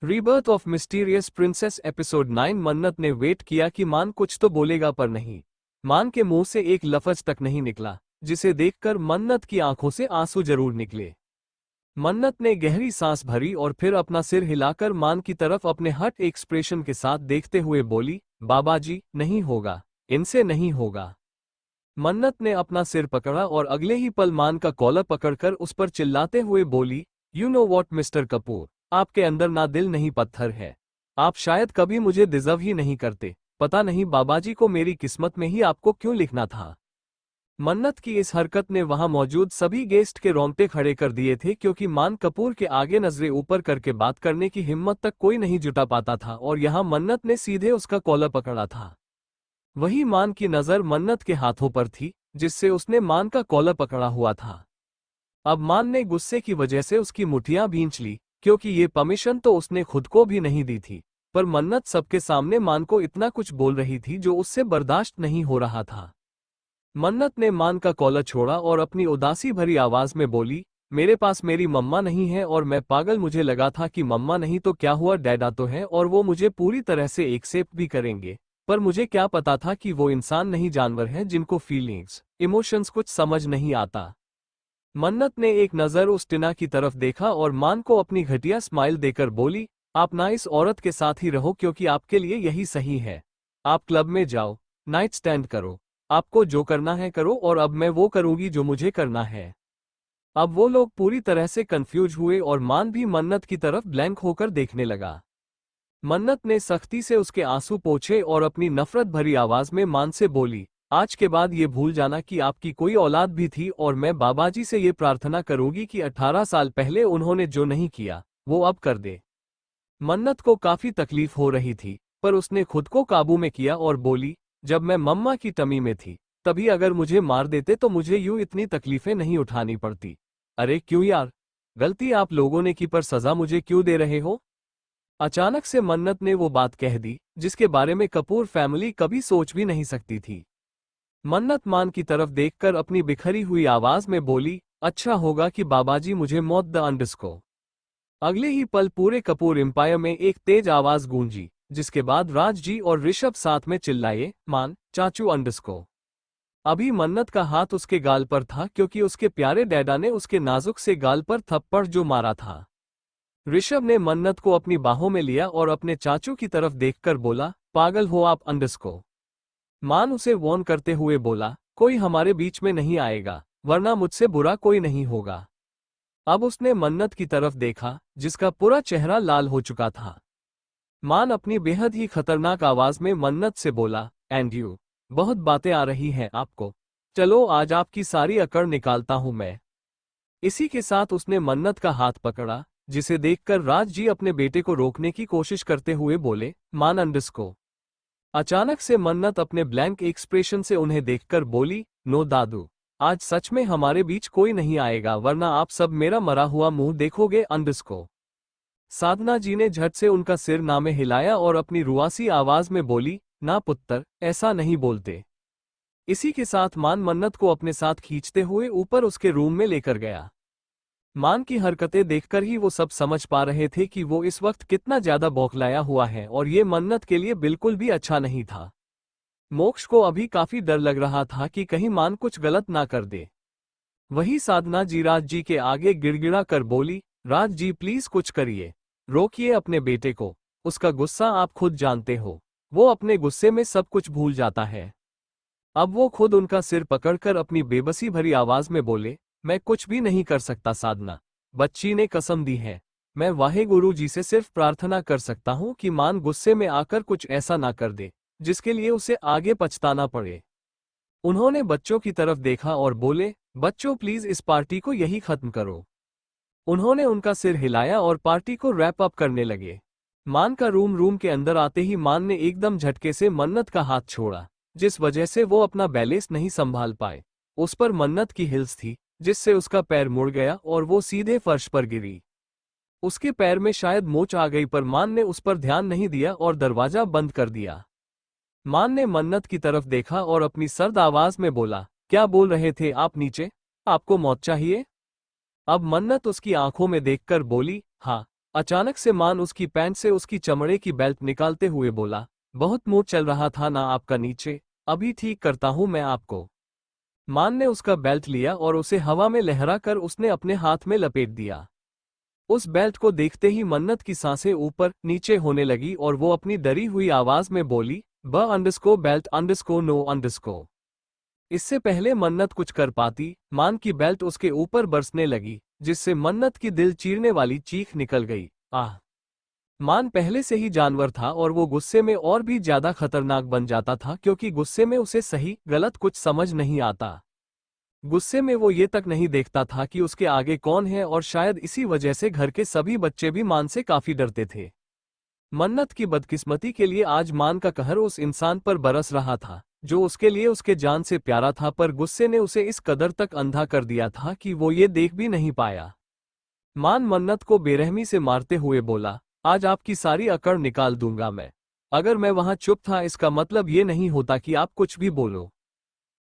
Rebirth of mysterious princess episode 9। मन्नत ने wait किया कि मान कुछ तो बोलेगा पर नहीं। मान के मुंह से एक लफ्ज तक नहीं निकला, जिसे देखकर मन्नत की आंखों से आंसू जरूर निकले। मन्नत ने गहरी सांस भरी और फिर अपना सिर हिलाकर मान की तरफ अपने हट एक्सप्रेशन के साथ देखते हुए बोली, बाबा जी, नहीं होगा, इनसे नहीं होगा। मन्नत ने अपना सिर पकड़ा और अगले ही पल मान का कॉलर पकड़कर उस पर चिल्लाते हुए बोली, you know what mister Kapoor, आपके अंदर ना दिल नहीं पत्थर है। आप शायद कभी मुझे डिजर्व ही नहीं करते। पता नहीं बाबाजी को मेरी किस्मत में ही आपको क्यों लिखना था। मन्नत की इस हरकत ने वहां मौजूद सभी गेस्ट के रोंगटे खड़े कर दिए थे, क्योंकि मान कपूर के आगे नजरें ऊपर करके बात करने की हिम्मत तक कोई नहीं जुटा पाता था और यहां मन्नत ने सीधे उसका कॉलर पकड़ा था। वही मान की नजर मन्नत के हाथों पर थी, जिससे उसने मान का कॉलर पकड़ा हुआ था। अब मान ने गुस्से की वजह से उसकी मुठियां भींच ली, क्योंकि ये परमिशन तो उसने खुद को भी नहीं दी थी, पर मन्नत सबके सामने मान को इतना कुछ बोल रही थी जो उससे बर्दाश्त नहीं हो रहा था। मन्नत ने मान का कॉलर छोड़ा और अपनी उदासी भरी आवाज में बोली, मेरे पास मेरी मम्मा नहीं है और मैं पागल, मुझे लगा था कि मम्मा नहीं तो क्या हुआ, डैडा तो है और वो मुझे पूरी तरह से एक्सेप्ट भी करेंगे, पर मुझे क्या पता था कि वो इंसान नहीं जानवर है जिनको फीलिंग्स, इमोशंस कुछ समझ नहीं आता। मन्नत ने एक नज़र उस टिना की तरफ देखा और मान को अपनी घटिया स्माइल देकर बोली, आप ना इस औरत के साथ ही रहो क्योंकि आपके लिए यही सही है। आप क्लब में जाओ, नाइट स्टैंड करो, आपको जो करना है करो और अब मैं वो करूंगी जो मुझे करना है। अब वो लोग पूरी तरह से कंफ्यूज हुए और मान भी मन्नत की तरफ ब्लैंक होकर देखने लगा। मन्नत ने सख्ती से उसके आंसू पोंछे और अपनी नफरत भरी आवाज में मान से बोली, आज के बाद ये भूल जाना कि आपकी कोई औलाद भी थी और मैं बाबाजी से ये प्रार्थना करूंगी कि 18 साल पहले उन्होंने जो नहीं किया वो अब कर दे। मन्नत को काफी तकलीफ हो रही थी, पर उसने खुद को काबू में किया और बोली, जब मैं मम्मा की टमी में थी तभी अगर मुझे मार देते तो मुझे यूं इतनी तकलीफें नहीं उठानी पड़ती। अरे क्यों यार, गलती आप लोगों ने की पर सजा मुझे क्यों दे रहे हो। अचानक से मन्नत ने वो बात कह दी जिसके बारे में कपूर फैमिली कभी सोच भी नहीं सकती थी। मन्नत मान की तरफ देखकर अपनी बिखरी हुई आवाज में बोली, अच्छा होगा कि बाबाजी मुझे मौत द अंडस्को। अगले ही पल पूरे कपूर एम्पायर में एक तेज आवाज गूंजी, जिसके बाद राज जी और ऋषभ साथ में चिल्लाए, मान चाचू अंडस्को। अभी मन्नत का हाथ उसके गाल पर था क्योंकि उसके प्यारे डैडा ने उसके नाजुक से गाल पर थप्पड़ जो मारा था। ऋषभ ने मन्नत को अपनी बाहों में लिया और अपने चाचू की तरफ देखकर बोला, पागल हो आप अंडस्को। मान उसे वॉर्न करते हुए बोला, कोई हमारे बीच में नहीं आएगा, वरना मुझसे बुरा कोई नहीं होगा। अब उसने मन्नत की तरफ देखा, जिसका पूरा चेहरा लाल हो चुका था। मान अपनी बेहद ही खतरनाक आवाज में मन्नत से बोला, एंड यू, बहुत बातें आ रही हैं आपको, चलो आज आपकी सारी अकड़ निकालता हूं मैं। इसी के साथ उसने मन्नत का हाथ पकड़ा, जिसे देखकर राज जी अपने बेटे को रोकने की कोशिश करते हुए बोले, मान अंडस्को। अचानक से मन्नत अपने ब्लैंक एक्सप्रेशन से उन्हें देखकर बोली, नो दादू, आज सच में हमारे बीच कोई नहीं आएगा, वरना आप सब मेरा मरा हुआ मुंह देखोगे अंडस्को। साधना जी ने झट से उनका सिर नामे हिलाया और अपनी रुआसी आवाज में बोली, ना पुत्र, ऐसा नहीं बोलते। इसी के साथ मान मन्नत को अपने साथ खींचते हुए ऊपर उसके रूम में लेकर गया। मान की हरकतें देखकर ही वो सब समझ पा रहे थे कि वो इस वक्त कितना ज्यादा बौखलाया हुआ है और ये मन्नत के लिए बिल्कुल भी अच्छा नहीं था। मोक्ष को अभी काफी डर लग रहा था कि कहीं मान कुछ गलत ना कर दे। वही साधना जी राज जी के आगे गिड़गिड़ा कर बोली, राज जी प्लीज कुछ करिए, रोकिए अपने बेटे को, उसका गुस्सा आप खुद जानते हो, वो अपने गुस्से में सब कुछ भूल जाता है। अब वो खुद उनका सिर पकड़कर अपनी बेबसी भरी आवाज में बोले, मैं कुछ भी नहीं कर सकता साधना, बच्ची ने कसम दी है। मैं वाहेगुरु जी से सिर्फ प्रार्थना कर सकता हूँ कि मान गुस्से में आकर कुछ ऐसा ना कर दे जिसके लिए उसे आगे पछताना पड़े। उन्होंने बच्चों की तरफ देखा और बोले, बच्चों प्लीज इस पार्टी को यही खत्म करो। उन्होंने उनका सिर हिलाया और पार्टी को रैप अप करने लगे। मान का रूम के अंदर आते ही मान ने एकदम झटके से मन्नत का हाथ छोड़ा, जिस वजह से वो अपना बैलेंस नहीं संभाल पाए। उस पर मन्नत की हिल्स थी, जिससे उसका पैर मुड़ गया और वो सीधे फर्श पर गिरी। उसके पैर में शायद मोच आ गई, पर मान ने उस पर ध्यान नहीं दिया और दरवाजा बंद कर दिया। मान ने मन्नत की तरफ देखा और अपनी सर्द आवाज में बोला, क्या बोल रहे थे आप नीचे, आपको मौत चाहिए। अब मन्नत उसकी आंखों में देखकर बोली, हाँ, अचानक से मान उसकी पैंट से उसकी चमड़े की बेल्ट निकालते हुए बोला, बहुत मुंह चल रहा था ना आपका नीचे, अभी ठीक करता हूं मैं आपको। मान ने उसका बेल्ट लिया और उसे हवा में लहरा कर उसने अपने हाथ में लपेट दिया। उस बेल्ट को देखते ही मन्नत की सांसें ऊपर नीचे होने लगी और वो अपनी डरी हुई आवाज में बोली, ब_बेल्ट_नो_। इससे पहले मन्नत कुछ कर पाती, मान की बेल्ट उसके ऊपर बरसने लगी, जिससे मन्नत की दिल चीरने वाली चीख निकल गई। आह! मान पहले से ही जानवर था और वो गुस्से में और भी ज्यादा खतरनाक बन जाता था क्योंकि गुस्से में उसे सही गलत कुछ समझ नहीं आता। गुस्से में वो ये तक नहीं देखता था कि उसके आगे कौन है और शायद इसी वजह से घर के सभी बच्चे भी मान से काफी डरते थे। मन्नत की बदकिस्मती के लिए आज मान का कहर उस इंसान पर बरस रहा था जो उसके लिए उसके जान से प्यारा था, पर गुस्से ने उसे इस कदर तक अंधा कर दिया था कि वो ये देख भी नहीं पाया। मान मन्नत को बेरहमी से मारते हुए बोला, आज आपकी सारी अकड़ निकाल दूंगा मैं। अगर मैं वहां चुप था इसका मतलब ये नहीं होता कि आप कुछ भी बोलो।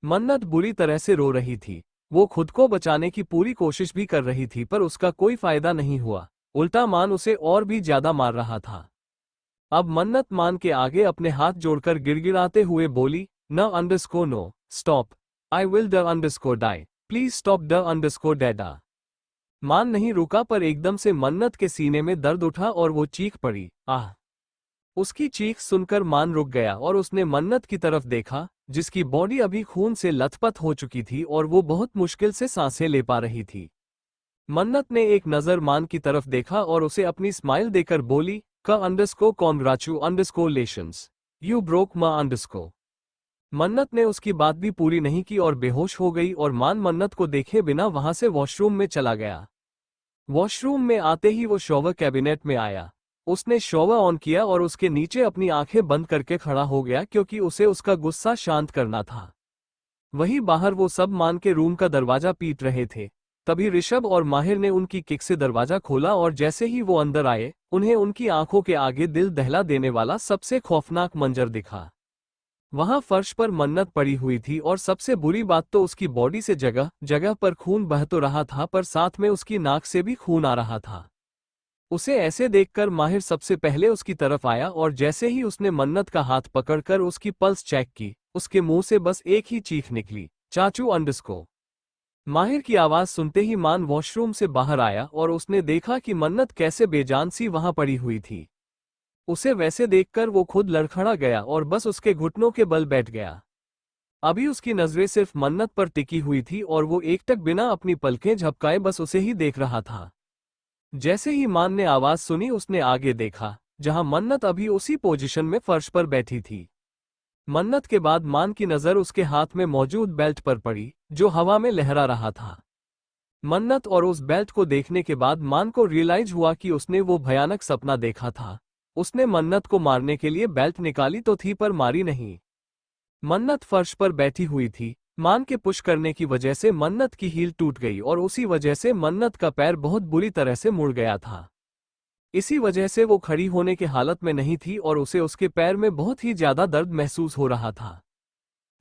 मन्नत बुरी तरह से रो रही थी। वो खुद को बचाने की पूरी कोशिश भी कर रही थी पर उसका कोई फायदा नहीं हुआ, उल्टा मान उसे और भी ज्यादा मार रहा था। अब मन्नत मान के आगे अपने हाथ जोड़कर गिड़गिड़ाते हुए बोली, no, stop, I will die, please stop डैडा। मान नहीं रुका पर एकदम से मन्नत के सीने में दर्द उठा और वो चीख पड़ी, आह! उसकी चीख सुनकर मान रुक गया और उसने मन्नत की तरफ देखा, जिसकी बॉडी अभी खून से लथपथ हो चुकी थी और वो बहुत मुश्किल से सांसें ले पा रही थी। मन्नत ने एक नजर मान की तरफ देखा और उसे अपनी स्माइल देकर बोली, कॉन्ग्रेचुलेशंस, यू ब्रोक मां अंडरस्को। मन्नत ने उसकी बात भी पूरी नहीं की और बेहोश हो गई और मान मन्नत को देखे बिना वहां से वॉशरूम में चला गया। वॉशरूम में आते ही वो शॉवर कैबिनेट में आया। उसने शॉवर ऑन किया और उसके नीचे अपनी आंखें बंद करके खड़ा हो गया क्योंकि उसे उसका गुस्सा शांत करना था। वहीं बाहर वो सब मान के रूम का दरवाजा पीट रहे थे। तभी ऋषभ और माहिर ने उनकी किक से दरवाजा खोला और जैसे ही वो अंदर आए, उन्हें उनकी आंखों के आगे दिल दहला देने वाला सबसे खौफनाक मंजर दिखा। वहां फर्श पर मन्नत पड़ी हुई थी और सबसे बुरी बात तो उसकी बॉडी से जगह जगह पर खून बह तो रहा था पर साथ में उसकी नाक से भी खून आ रहा था। उसे ऐसे देखकर माहिर सबसे पहले उसकी तरफ आया और जैसे ही उसने मन्नत का हाथ पकड़कर उसकी पल्स चेक की, उसके मुंह से बस एक ही चीख निकली, चाचू अंडरस्को। माहिर की आवाज सुनते ही मान वॉशरूम से बाहर आया और उसने देखा कि मन्नत कैसे बेजान सी वहां पड़ी हुई थी। उसे वैसे देखकर वो खुद लड़खड़ा गया और बस उसके घुटनों के बल बैठ गया। अभी उसकी नजरें सिर्फ मन्नत पर टिकी हुई थी और वो एकटक बिना अपनी पलकें झपकाए बस उसे ही देख रहा था। जैसे ही मान ने आवाज सुनी उसने आगे देखा, जहां मन्नत अभी उसी पोजीशन में फर्श पर बैठी थी। मन्नत के बाद मान की नजर उसके हाथ में मौजूद बेल्ट पर पड़ी, जो हवा में लहरा रहा था। मन्नत और उस बेल्ट को देखने के बाद मान को रियलाइज हुआ कि उसने वो भयानक सपना देखा था। उसने मन्नत को मारने के लिए बेल्ट निकाली तो थी पर मारी नहीं। मन्नत फर्श पर बैठी हुई थी। मान के पुश करने की वजह से मन्नत की हील टूट गई और उसी वजह से मन्नत का पैर बहुत बुरी तरह से मुड़ गया था। इसी वजह से वो खड़ी होने की हालत में नहीं थी और उसे उसके पैर में बहुत ही ज्यादा दर्द महसूस हो रहा था।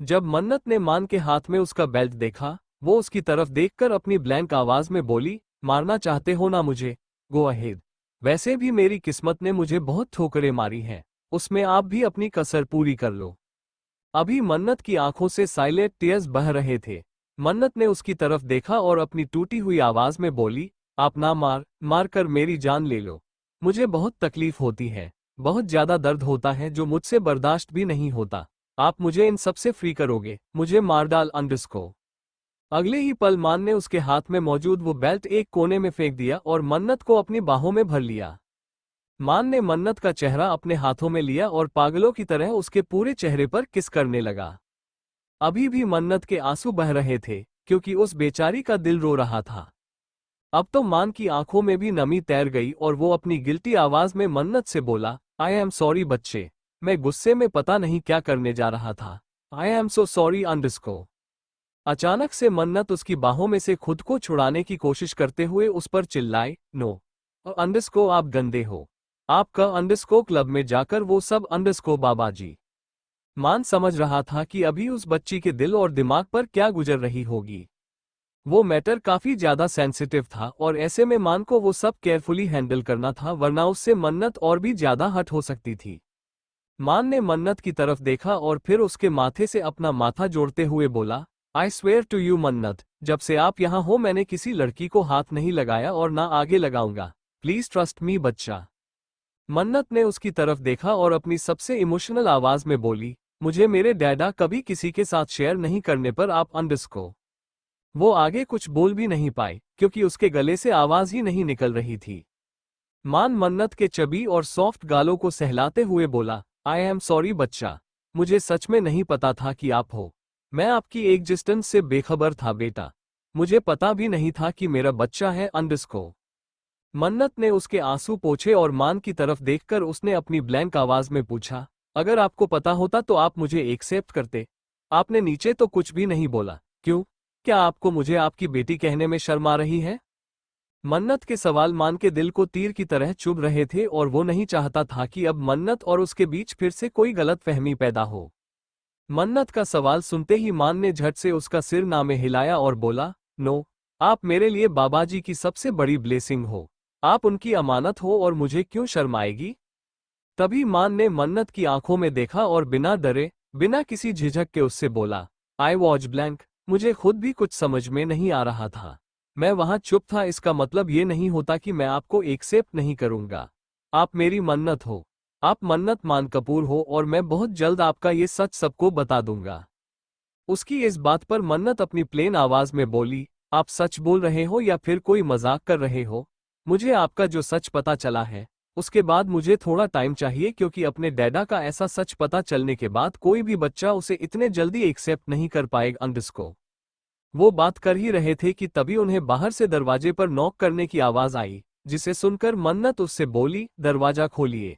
जब मन्नत ने मान के हाथ में उसका बेल्ट देखा, वो उसकी तरफ देखकर अपनी ब्लैंक आवाज में बोली, मारना चाहते हो ना मुझे, गो अहेड। वैसे भी मेरी किस्मत ने मुझे बहुत ठोकरें मारी हैं, उसमें आप भी अपनी कसर पूरी कर लो। अभी मन्नत की आंखों से साइलेंट टीयर्स बह रहे थे। मन्नत ने उसकी तरफ देखा और अपनी टूटी हुई आवाज में बोली, आप ना मार कर मेरी जान ले लो। मुझे बहुत तकलीफ होती है, बहुत ज्यादा दर्द होता है जो मुझसे बर्दाश्त भी नहीं होता। आप मुझे इन सबसे फ्री करोगे, मुझे मार डाल अंडरस्को। अगले ही पल मान ने उसके हाथ में मौजूद वो बेल्ट एक कोने में फेंक दिया और मन्नत को अपनी बाहों में भर लिया। मान ने मन्नत का चेहरा अपने हाथों में लिया और पागलों की तरह उसके पूरे चेहरे पर किस करने लगा। अभी भी मन्नत के आंसू बह रहे थे क्योंकि उस बेचारी का दिल रो रहा था। अब तो मान की आंखों में भी नमी तैर गई और वो अपनी गिल्टी आवाज में मन्नत से बोला, आई एम सॉरी बच्चे, मैं गुस्से में पता नहीं क्या करने जा रहा था। I am so sorry अंडरस्को। अचानक से मन्नत उसकी बाहों में से खुद को छुड़ाने की कोशिश करते हुए उस पर चिल्लाए, नो अंडरस्को, आप गंदे हो। आपका अंडरस्को क्लब में जाकर वो सब अंडरस्को बाबाजी। मान समझ रहा था कि अभी उस बच्ची के दिल और दिमाग पर क्या गुजर रही होगी। वो मैटर काफी ज्यादा सेंसिटिव था और ऐसे में मान को वो सब केयरफुली हैंडल करना था, वरना उससे मन्नत और भी ज्यादा हर्ट हो सकती थी। मान ने मन्नत की तरफ देखा और फिर उसके माथे से अपना माथा जोड़ते हुए बोला, आई स्वेयर टू यू मन्नत, जब से आप यहाँ हो मैंने किसी लड़की को हाथ नहीं लगाया और ना आगे लगाऊंगा। प्लीज ट्रस्ट मी बच्चा। मन्नत ने उसकी तरफ देखा और अपनी सबसे इमोशनल आवाज में बोली, मुझे मेरे डैडा कभी किसी के साथ शेयर नहीं करने पर आप अंडरस्को। वो आगे कुछ बोल भी नहीं पाए क्योंकि उसके गले से आवाज ही नहीं निकल रही थी। मान मन्नत के चबी और सॉफ्ट गालों को सहलाते हुए बोला, आई एम सॉरी बच्चा, मुझे सच में नहीं पता था कि आप हो। मैं आपकी एग्जिस्टेंस से बेखबर था बेटा। मुझे पता भी नहीं था कि मेरा बच्चा है अंडरस्को। मन्नत ने उसके आंसू पोंछे और मान की तरफ देखकर उसने अपनी ब्लैंक आवाज में पूछा, अगर आपको पता होता तो आप मुझे एक्सेप्ट करते। आपने नीचे तो कुछ भी नहीं बोला, क्यों? क्या आपको मुझे आपकी बेटी कहने में शर्म आ रही है? मन्नत के सवाल मान के दिल को तीर की तरह चुभ रहे थे और वो नहीं चाहता था कि अब मन्नत और उसके बीच फिर से कोई गलत फहमी पैदा हो। मन्नत का सवाल सुनते ही मान ने झट से उसका सिर नामे हिलाया और बोला, नो, आप मेरे लिए बाबाजी की सबसे बड़ी ब्लेसिंग हो। आप उनकी अमानत हो और मुझे क्यों शर्म आएगी? तभी मान ने मन्नत की आंखों में देखा और बिना डरे, बिना किसी झिझक के उससे बोला, आई वॉज ब्लैंक, मुझे खुद भी कुछ समझ में नहीं आ रहा था। मैं वहां चुप था, इसका मतलब ये नहीं होता कि मैं आपको एक्सेप्ट नहीं करूंगा। आप मेरी मन्नत हो। आप मन्नत मान कपूर हो और मैं बहुत जल्द आपका ये सच सबको बता दूंगा। उसकी इस बात पर मन्नत अपनी प्लेन आवाज में बोली, आप सच बोल रहे हो या फिर कोई मजाक कर रहे हो? मुझे आपका जो सच पता चला है उसके बाद मुझे थोड़ा टाइम चाहिए, क्योंकि अपने डैडा का ऐसा सच पता चलने के बाद कोई भी बच्चा उसे इतने जल्दी एक्सेप्ट नहीं कर पाएगा अंडरस्को। वो बात कर ही रहे थे कि तभी उन्हें बाहर से दरवाजे पर नॉक करने की आवाज आई, जिसे सुनकर मन्नत उससे बोली, दरवाजा खोलिए।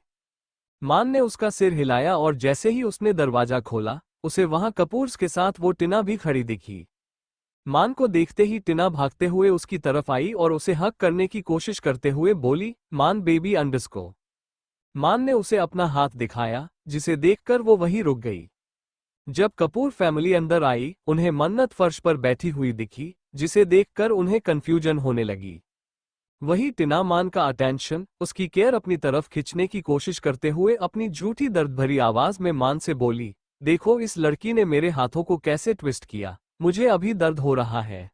मान ने उसका सिर हिलाया और जैसे ही उसने दरवाजा खोला उसे वहां कपूर्स के साथ वो टिना भी खड़ी दिखी। मान को देखते ही टिना भागते हुए उसकी तरफ आई और उसे हक करने की कोशिश करते हुए बोली, मान बेबी अंडरस्को। मान ने उसे अपना हाथ दिखाया, जिसे देखकर वो वहीं रुक गई। जब कपूर फैमिली अंदर आई उन्हें मन्नत फर्श पर बैठी हुई दिखी, जिसे देखकर उन्हें कंफ्यूजन होने लगी। वही टिना मान का अटेंशन, उसकी केयर अपनी तरफ खींचने की कोशिश करते हुए अपनी झूठी दर्द भरी आवाज में मान से बोली, देखो इस लड़की ने मेरे हाथों को कैसे ट्विस्ट किया, मुझे अभी दर्द हो रहा है।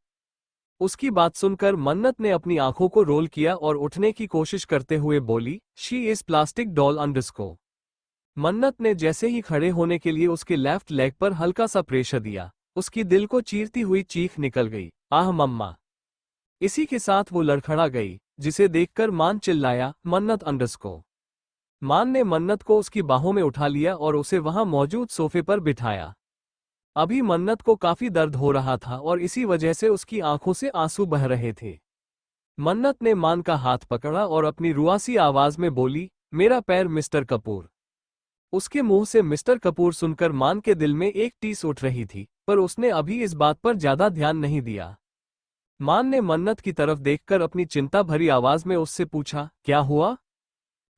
उसकी बात सुनकर मन्नत ने अपनी आंखों को रोल किया और उठने की कोशिश करते हुए बोली, शी इज प्लास्टिक डॉल अंडरस्को। मन्नत ने जैसे ही खड़े होने के लिए उसके लेफ्ट लेग पर हल्का सा प्रेशर दिया, उसकी दिल को चीरती हुई चीख निकल गई, आह मम्मा। इसी के साथ वो लड़खड़ा गई, जिसे देखकर मान चिल्लाया, मन्नत अंडरस्को। मान ने मन्नत को उसकी बाहों में उठा लिया और उसे वहां मौजूद सोफे पर बिठाया। अभी मन्नत को काफी दर्द हो रहा था और इसी वजह से उसकी आंखों से आंसू बह रहे थे। मन्नत ने मान का हाथ पकड़ा और अपनी रुआसी आवाज में बोली, मेरा पैर मिस्टर कपूर। उसके मुंह से मिस्टर कपूर सुनकर मान के दिल में एक टीस उठ रही थी, पर उसने अभी इस बात पर ज्यादा ध्यान नहीं दिया। मान ने मन्नत की तरफ देखकर अपनी चिंता भरी आवाज में उससे पूछा, क्या हुआ?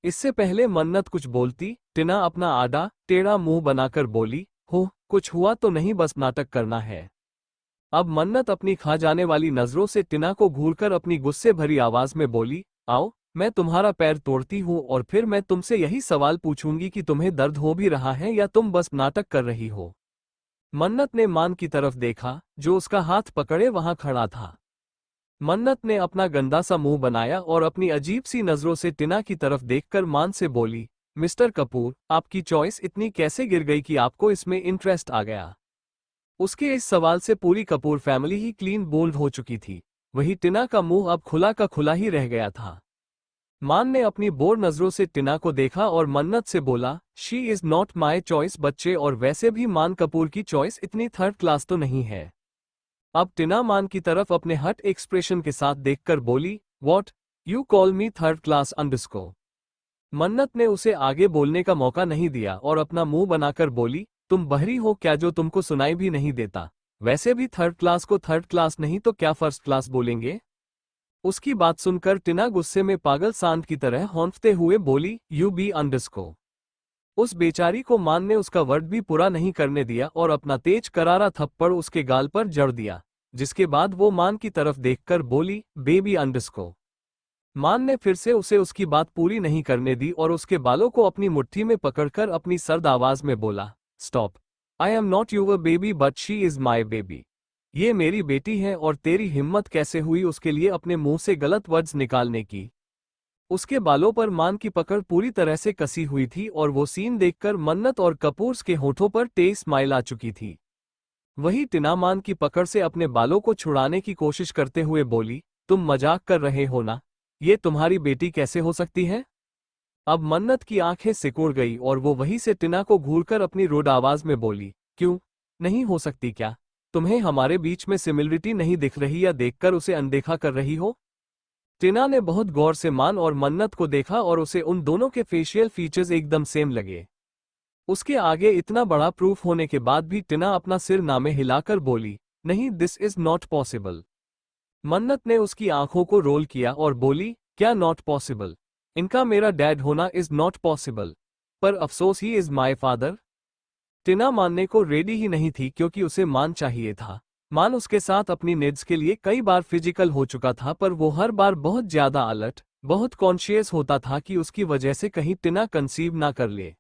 इससे पहले मन्नत कुछ बोलती, टिना अपना आड़ा टेढ़ा मुंह बनाकर बोली, हो कुछ हुआ तो नहीं, बस नाटक करना है। अब मन्नत अपनी खा जाने वाली नजरों से टिना को घूरकर अपनी गुस्से भरी आवाज में बोली, आओ मैं तुम्हारा पैर तोड़ती हूँ और फिर मैं तुमसे यही सवाल पूछूंगी कि तुम्हें दर्द हो भी रहा है या तुम बस नाटक कर रही हो। मन्नत ने मान की तरफ देखा, जो उसका हाथ पकड़े वहां खड़ा था। मन्नत ने अपना गंदा सा मुंह बनाया और अपनी अजीब सी नजरों से टिना की तरफ देखकर मान से बोली, मिस्टर कपूर, आपकी चॉइस इतनी कैसे गिर गई कि आपको इसमें इंटरेस्ट आ गया? उसके इस सवाल से पूरी कपूर फैमिली ही क्लीन बोल्ड हो चुकी थी। वही टिना का मुंह अब खुला का खुला ही रह गया था। मान ने अपनी बोर नजरों से टिना को देखा और मन्नत से बोला, she is not my choice बच्चे, और वैसे भी मान कपूर की चॉइस इतनी थर्ड क्लास तो नहीं है। अब टिना मान की तरफ अपने हट एक्सप्रेशन के साथ देखकर बोली, what you call me third class अंडरस्को। मन्नत ने उसे आगे बोलने का मौका नहीं दिया और अपना मुंह बनाकर बोली, तुम बहरी हो क्या जो तुमको सुनाई भी नहीं देता? वैसे भी थर्ड क्लास को थर्ड क्लास नहीं तो क्या फर्स्ट क्लास बोलेंगे? उसकी बात सुनकर टिना गुस्से में पागल सांड की तरह हौंफते हुए बोली, यू बी अंडरस्को। उस बेचारी को मान ने उसका वर्ड भी पूरा नहीं करने दिया और अपना तेज करारा थप्पड़ उसके गाल पर जड़ दिया, जिसके बाद वो मान की तरफ देखकर बोली, बेबी अंडरस्को। मान ने फिर से उसे उसकी बात पूरी नहीं करने दी और उसके बालों को अपनी मुट्ठी में पकड़कर अपनी सर्द आवाज में बोला, stop. I am not your baby but she is my baby. ये मेरी बेटी है और तेरी हिम्मत कैसे हुई उसके लिए अपने मुंह से गलत वर्ड्स निकालने की। उसके बालों पर मान की पकड़ पूरी तरह से कसी हुई थी और वो सीन देखकर मन्नत और कपूर के होठों पर तेज स्माइल आ चुकी थी। वही टिना मान की पकड़ से अपने बालों को छुड़ाने की कोशिश करते हुए बोली, तुम मजाक कर रहे हो ना? ये तुम्हारी बेटी कैसे हो सकती है? अब मन्नत की आंखें सिकुड़ गई और वो वहीं से टिना को घूरकर अपनी रुड आवाज में बोली, क्यों नहीं हो सकती? क्या तुम्हें हमारे बीच में सिमिलरिटी नहीं दिख रही या देखकर उसे अनदेखा कर रही हो? टिना ने बहुत गौर से मान और मन्नत को देखा और उसे उन दोनों के फेशियल फीचर्स एकदम सेम लगे। उसके आगे इतना बड़ा प्रूफ होने के बाद भी टिना अपना सिर नामे हिलाकर बोली, नहीं, दिस इज नॉट पॉसिबल। मन्नत ने उसकी आंखों को रोल किया और बोली, क्या नॉट पॉसिबल? इनका मेरा डैड होना इज नॉट पॉसिबल, पर अफसोस ही इज माय फादर। टिना मानने को रेडी ही नहीं थी क्योंकि उसे मान चाहिए था। मान उसके साथ अपनी नीड्स के लिए कई बार फिजिकल हो चुका था, पर वो हर बार बहुत ज्यादा अलर्ट, बहुत कॉन्शियस होता था कि उसकी वजह से कहीं टिना कंसीव ना कर ले।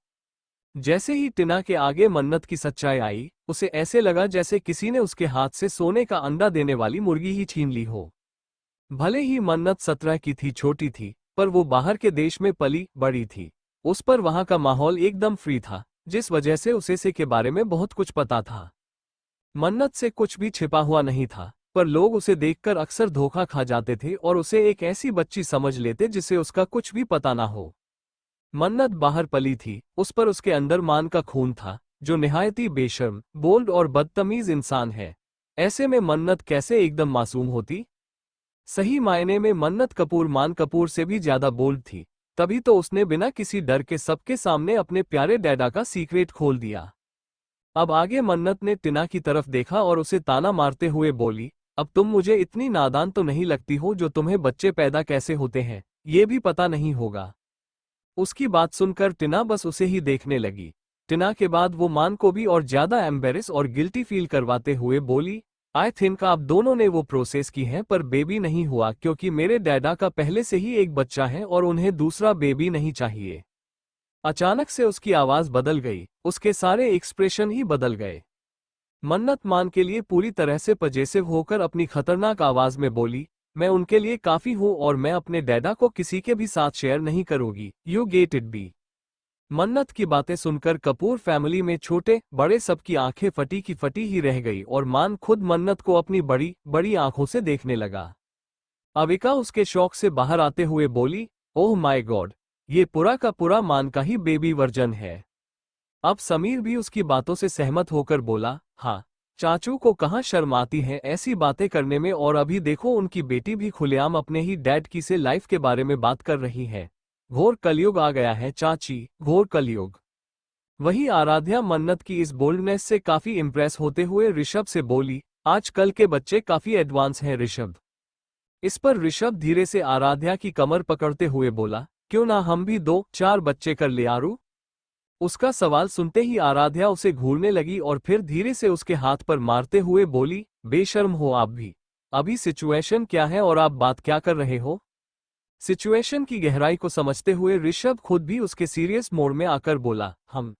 जैसे ही टिना के आगे मन्नत की सच्चाई आई, उसे ऐसे लगा जैसे किसी ने उसके हाथ से सोने का अंडा देने वाली मुर्गी ही छीन ली हो। भले ही मन्नत 17 की थी, छोटी थी, पर वो बाहर के देश में पली बड़ी थी। उस पर वहां का माहौल एकदम फ्री था, जिस वजह से उसे के बारे में बहुत कुछ पता था। मन्नत से कुछ भी छिपा हुआ नहीं था, पर लोग उसे देखकर अक्सर धोखा खा जाते थे और उसे एक ऐसी बच्ची समझ लेते जिसे उसका कुछ भी पता ना हो। मन्नत बाहर पली थी, उस पर उसके अंदर मान का खून था, जो निहायती बेशर्म, बोल्ड और बदतमीज इंसान है। ऐसे में मन्नत कैसे एकदम मासूम होती? सही मायने में मन्नत कपूर मान कपूर से भी ज्यादा बोल्ड थी, तभी तो उसने बिना किसी डर के सबके सामने अपने प्यारे डैडा का सीक्रेट खोल दिया। अब आगे मन्नत ने टिना की तरफ देखा और उसे ताना मारते हुए बोली, अब तुम मुझे इतनी नादान तो नहीं लगती हो जो तुम्हें बच्चे पैदा कैसे होते हैं ये भी पता नहीं होगा। उसकी बात सुनकर टिना बस उसे ही देखने लगी। टिना के बाद वो मान को भी और ज्यादा एम्बेरस और गिल्टी फील करवाते हुए बोली, आई थिंक आप दोनों ने वो प्रोसेस की है पर बेबी नहीं हुआ क्योंकि मेरे डैडा का पहले से ही एक बच्चा है और उन्हें दूसरा बेबी नहीं चाहिए। अचानक से उसकी आवाज बदल गई, उसके सारे एक्सप्रेशन ही बदल गए। मन्नत मान के लिए पूरी तरह से पजेसिव होकर अपनी खतरनाक आवाज में बोली, मैं उनके लिए काफी हूं और मैं अपने डैडा को किसी के भी साथ शेयर नहीं करूंगी, यू गेट इट बी। मन्नत की बातें सुनकर कपूर फैमिली में छोटे बड़े सबकी आंखें फटी की फटी ही रह गई और मान खुद मन्नत को अपनी बड़ी बड़ी आंखों से देखने लगा। अविका उसके शौक से बाहर आते हुए बोली, ओह माय गॉड, ये पूरा का पूरा मान का ही बेबी वर्जन है। अब समीर भी उसकी बातों से सहमत होकर बोला, हाँ, चाचू को कहाँ शर्म आती है ऐसी बातें करने में, और अभी देखो उनकी बेटी भी खुलेआम अपने ही डैड की से लाइफ के बारे में बात कर रही है। घोर कलयुग आ गया है चाची, घोर कलयुग। वही आराध्या मन्नत की इस बोल्डनेस से काफी इम्प्रेस होते हुए ऋषभ से बोली, आजकल के बच्चे काफी एडवांस हैं ऋषभ। इस पर ऋषभ धीरे से आराध्या की कमर पकड़ते हुए बोला, क्यों ना हम भी 2-4 बच्चे कर ले आरू। उसका सवाल सुनते ही आराध्या उसे घूरने लगी और फिर धीरे से उसके हाथ पर मारते हुए बोली, बेशर्म हो आप भी। अभी सिचुएशन क्या है और आप बात क्या कर रहे हो? सिचुएशन की गहराई को समझते हुए ऋषभ खुद भी उसके सीरियस मोड में आकर बोला, हम।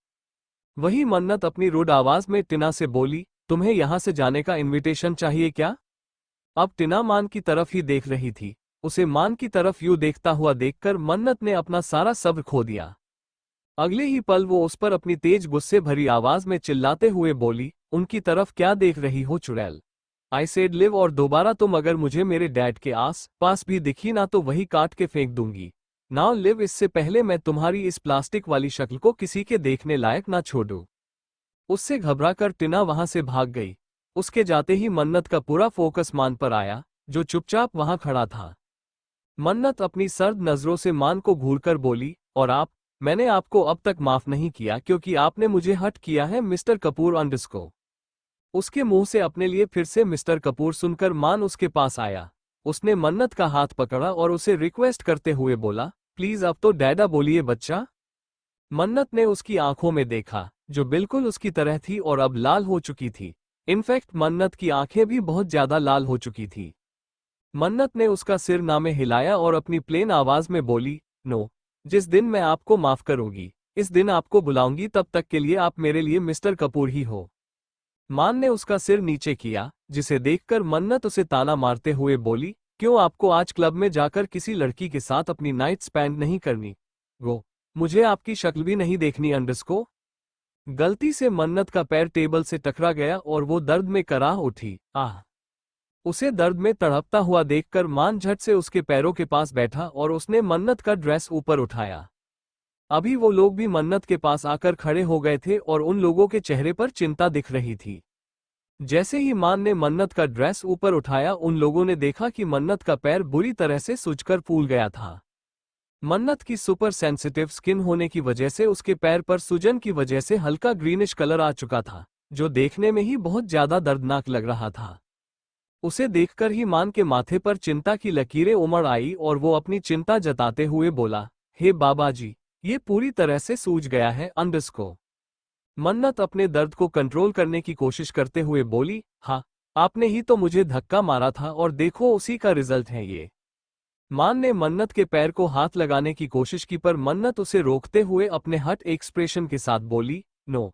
वही मन्नत अपनी रुड आवाज में टिना से बोली, तुम्हें यहां से जाने का इनविटेशन चाहिए क्या? अब टिना मान की तरफ ही देख रही थी। उसे मान की तरफ यूं देखता हुआ देखकर मन्नत ने अपना सारा सब्र खो दिया। अगले ही पल वो उस पर अपनी तेज गुस्से भरी आवाज में चिल्लाते हुए बोली, उनकी तरफ क्या देख रही हो चुड़ैल? आई सेड लिव, और दोबारा तुम अगर मुझे मेरे डैड के आस पास भी दिखी ना तो वही काट के फेंक दूंगी। नाउ लिव, इससे पहले मैं तुम्हारी इस प्लास्टिक वाली शक्ल को किसी के देखने लायक ना छोड़ूं। उससे घबराकर टिना वहां से भाग गई। उसके जाते ही मन्नत का पूरा फोकस मान पर आया, जो चुपचाप वहां खड़ा था। मन्नत अपनी सर्द नजरों से मान को घूरकर बोली, और आप? मैंने आपको अब तक माफ नहीं किया क्योंकि आपने मुझे हर्ट किया है मिस्टर कपूर अंडरस्को। उसके मुंह से अपने लिए फिर से मिस्टर कपूर सुनकर मान उसके पास आया। उसने मन्नत का हाथ पकड़ा और उसे रिक्वेस्ट करते हुए बोला, प्लीज अब तो डैडा बोलिए बच्चा। मन्नत ने उसकी आंखों में देखा, जो बिल्कुल उसकी तरह थी और अब लाल हो चुकी थी। इनफैक्ट मन्नत की आंखें भी बहुत ज्यादा लाल हो चुकी थी। मन्नत ने उसका सिर नामे हिलाया और अपनी प्लेन आवाज में बोली, नो, जिस दिन मैं आपको माफ करूंगी, इस दिन आपको बुलाऊंगी, तब तक के लिए आप मेरे लिए मिस्टर कपूर ही हो। मान ने उसका सिर नीचे किया, जिसे देखकर मन्नत उसे ताना मारते हुए बोली, क्यों आपको आज क्लब में जाकर किसी लड़की के साथ अपनी नाइट स्पेंड नहीं करनी? वो, मुझे आपकी शक्ल भी नहीं देखनी अंडरस्को। गलती से मन्नत का पैर टेबल से टकरा गया और वो दर्द में कराह उठी। आह! उसे दर्द में तड़पता हुआ देखकर मान झट से उसके पैरों के पास बैठा और उसने मन्नत का ड्रेस ऊपर उठाया। अभी वो लोग भी मन्नत के पास आकर खड़े हो गए थे और उन लोगों के चेहरे पर चिंता दिख रही थी। जैसे ही मान ने मन्नत का ड्रेस ऊपर उठाया, उन लोगों ने देखा कि मन्नत का पैर बुरी तरह से सूजकर फूल गया था। मन्नत की सुपर सेंसिटिव स्किन होने की वजह से उसके पैर पर सूजन की वजह से हल्का ग्रीनिश कलर आ चुका था, जो देखने में ही बहुत ज्यादा दर्दनाक लग रहा था। उसे देखकर ही मान के माथे पर चिंता की लकीरें उमड़ आई और वो अपनी चिंता जताते हुए बोला, हे बाबा जी, ये पूरी तरह से सूज गया है अंडरस्को। मन्नत अपने दर्द को कंट्रोल करने की कोशिश करते हुए बोली, हाँ, आपने ही तो मुझे धक्का मारा था और देखो उसी का रिजल्ट है ये। मान ने मन्नत के पैर को हाथ लगाने की कोशिश की, पर मन्नत उसे रोकते हुए अपने हट एक्सप्रेशन के साथ बोली, नो,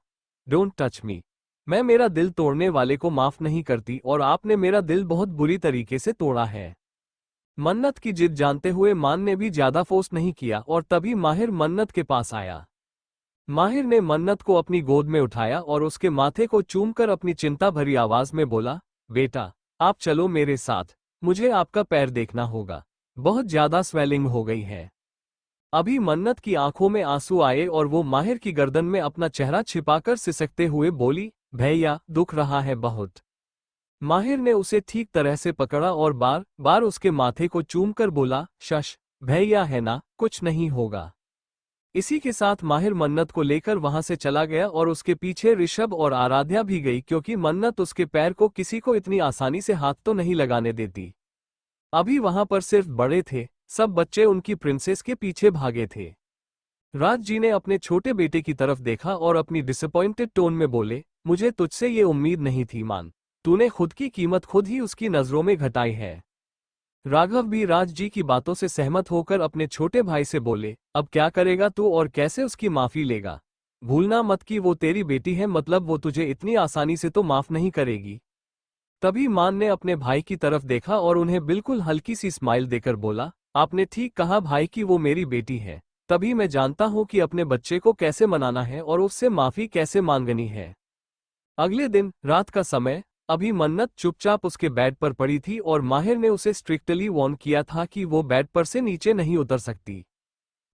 डोंट टच मी। मैं मेरा दिल तोड़ने वाले को माफ नहीं करती और आपने मेरा दिल बहुत बुरी तरीके से तोड़ा है। मन्नत की जिद जानते हुए मान ने भी ज्यादा फोर्स नहीं किया और तभी माहिर मन्नत के पास आया। माहिर ने मन्नत को अपनी गोद में उठाया और उसके माथे को चूमकर अपनी चिंता भरी आवाज में बोला, बेटा, आप चलो मेरे साथ, मुझे आपका पैर देखना होगा, बहुत ज्यादा स्वेलिंग हो गई है। अभी मन्नत की आंखों में आंसू आए और वो माहिर की गर्दन में अपना चेहरा छिपाकर सिसकते हुए बोली, भैया, दुख रहा है बहुत। माहिर ने उसे ठीक तरह से पकड़ा और बार बार उसके माथे को चूमकर बोला, शश, भैया है ना, कुछ नहीं होगा। इसी के साथ माहिर मन्नत को लेकर वहां से चला गया और उसके पीछे ऋषभ और आराध्या भी गई, क्योंकि मन्नत उसके पैर को किसी को इतनी आसानी से हाथ तो नहीं लगाने देती। अभी वहां पर सिर्फ बड़े थे, सब बच्चे उनकी प्रिंसेस के पीछे भागे थे। राज जी ने अपने छोटे बेटे की तरफ देखा और अपनी डिसअपॉइंटेड टोन में बोले, मुझे तुझसे ये उम्मीद नहीं थी मान, तूने खुद की कीमत खुद ही उसकी नजरों में घटाई है। राघव भी राज जी की बातों से सहमत होकर अपने छोटे भाई से बोले, अब क्या करेगा तू और कैसे उसकी माफी लेगा? भूलना मत कि वो तेरी बेटी है, मतलब वो तुझे इतनी आसानी से तो माफ नहीं करेगी। तभी मान ने अपने भाई की तरफ देखा और उन्हें बिल्कुल हल्की सी स्माइल देकर बोला, आपने ठीक कहा भाई कि वो मेरी बेटी है, तभी मैं जानता हूं कि अपने बच्चे को कैसे मनाना है और उससे माफी कैसे मांगनी है। अगले दिन रात का समय, अभी मन्नत चुपचाप उसके बेड पर पड़ी थी और माहिर ने उसे स्ट्रिक्टली वार्न किया था कि वो बेड पर से नीचे नहीं उतर सकती।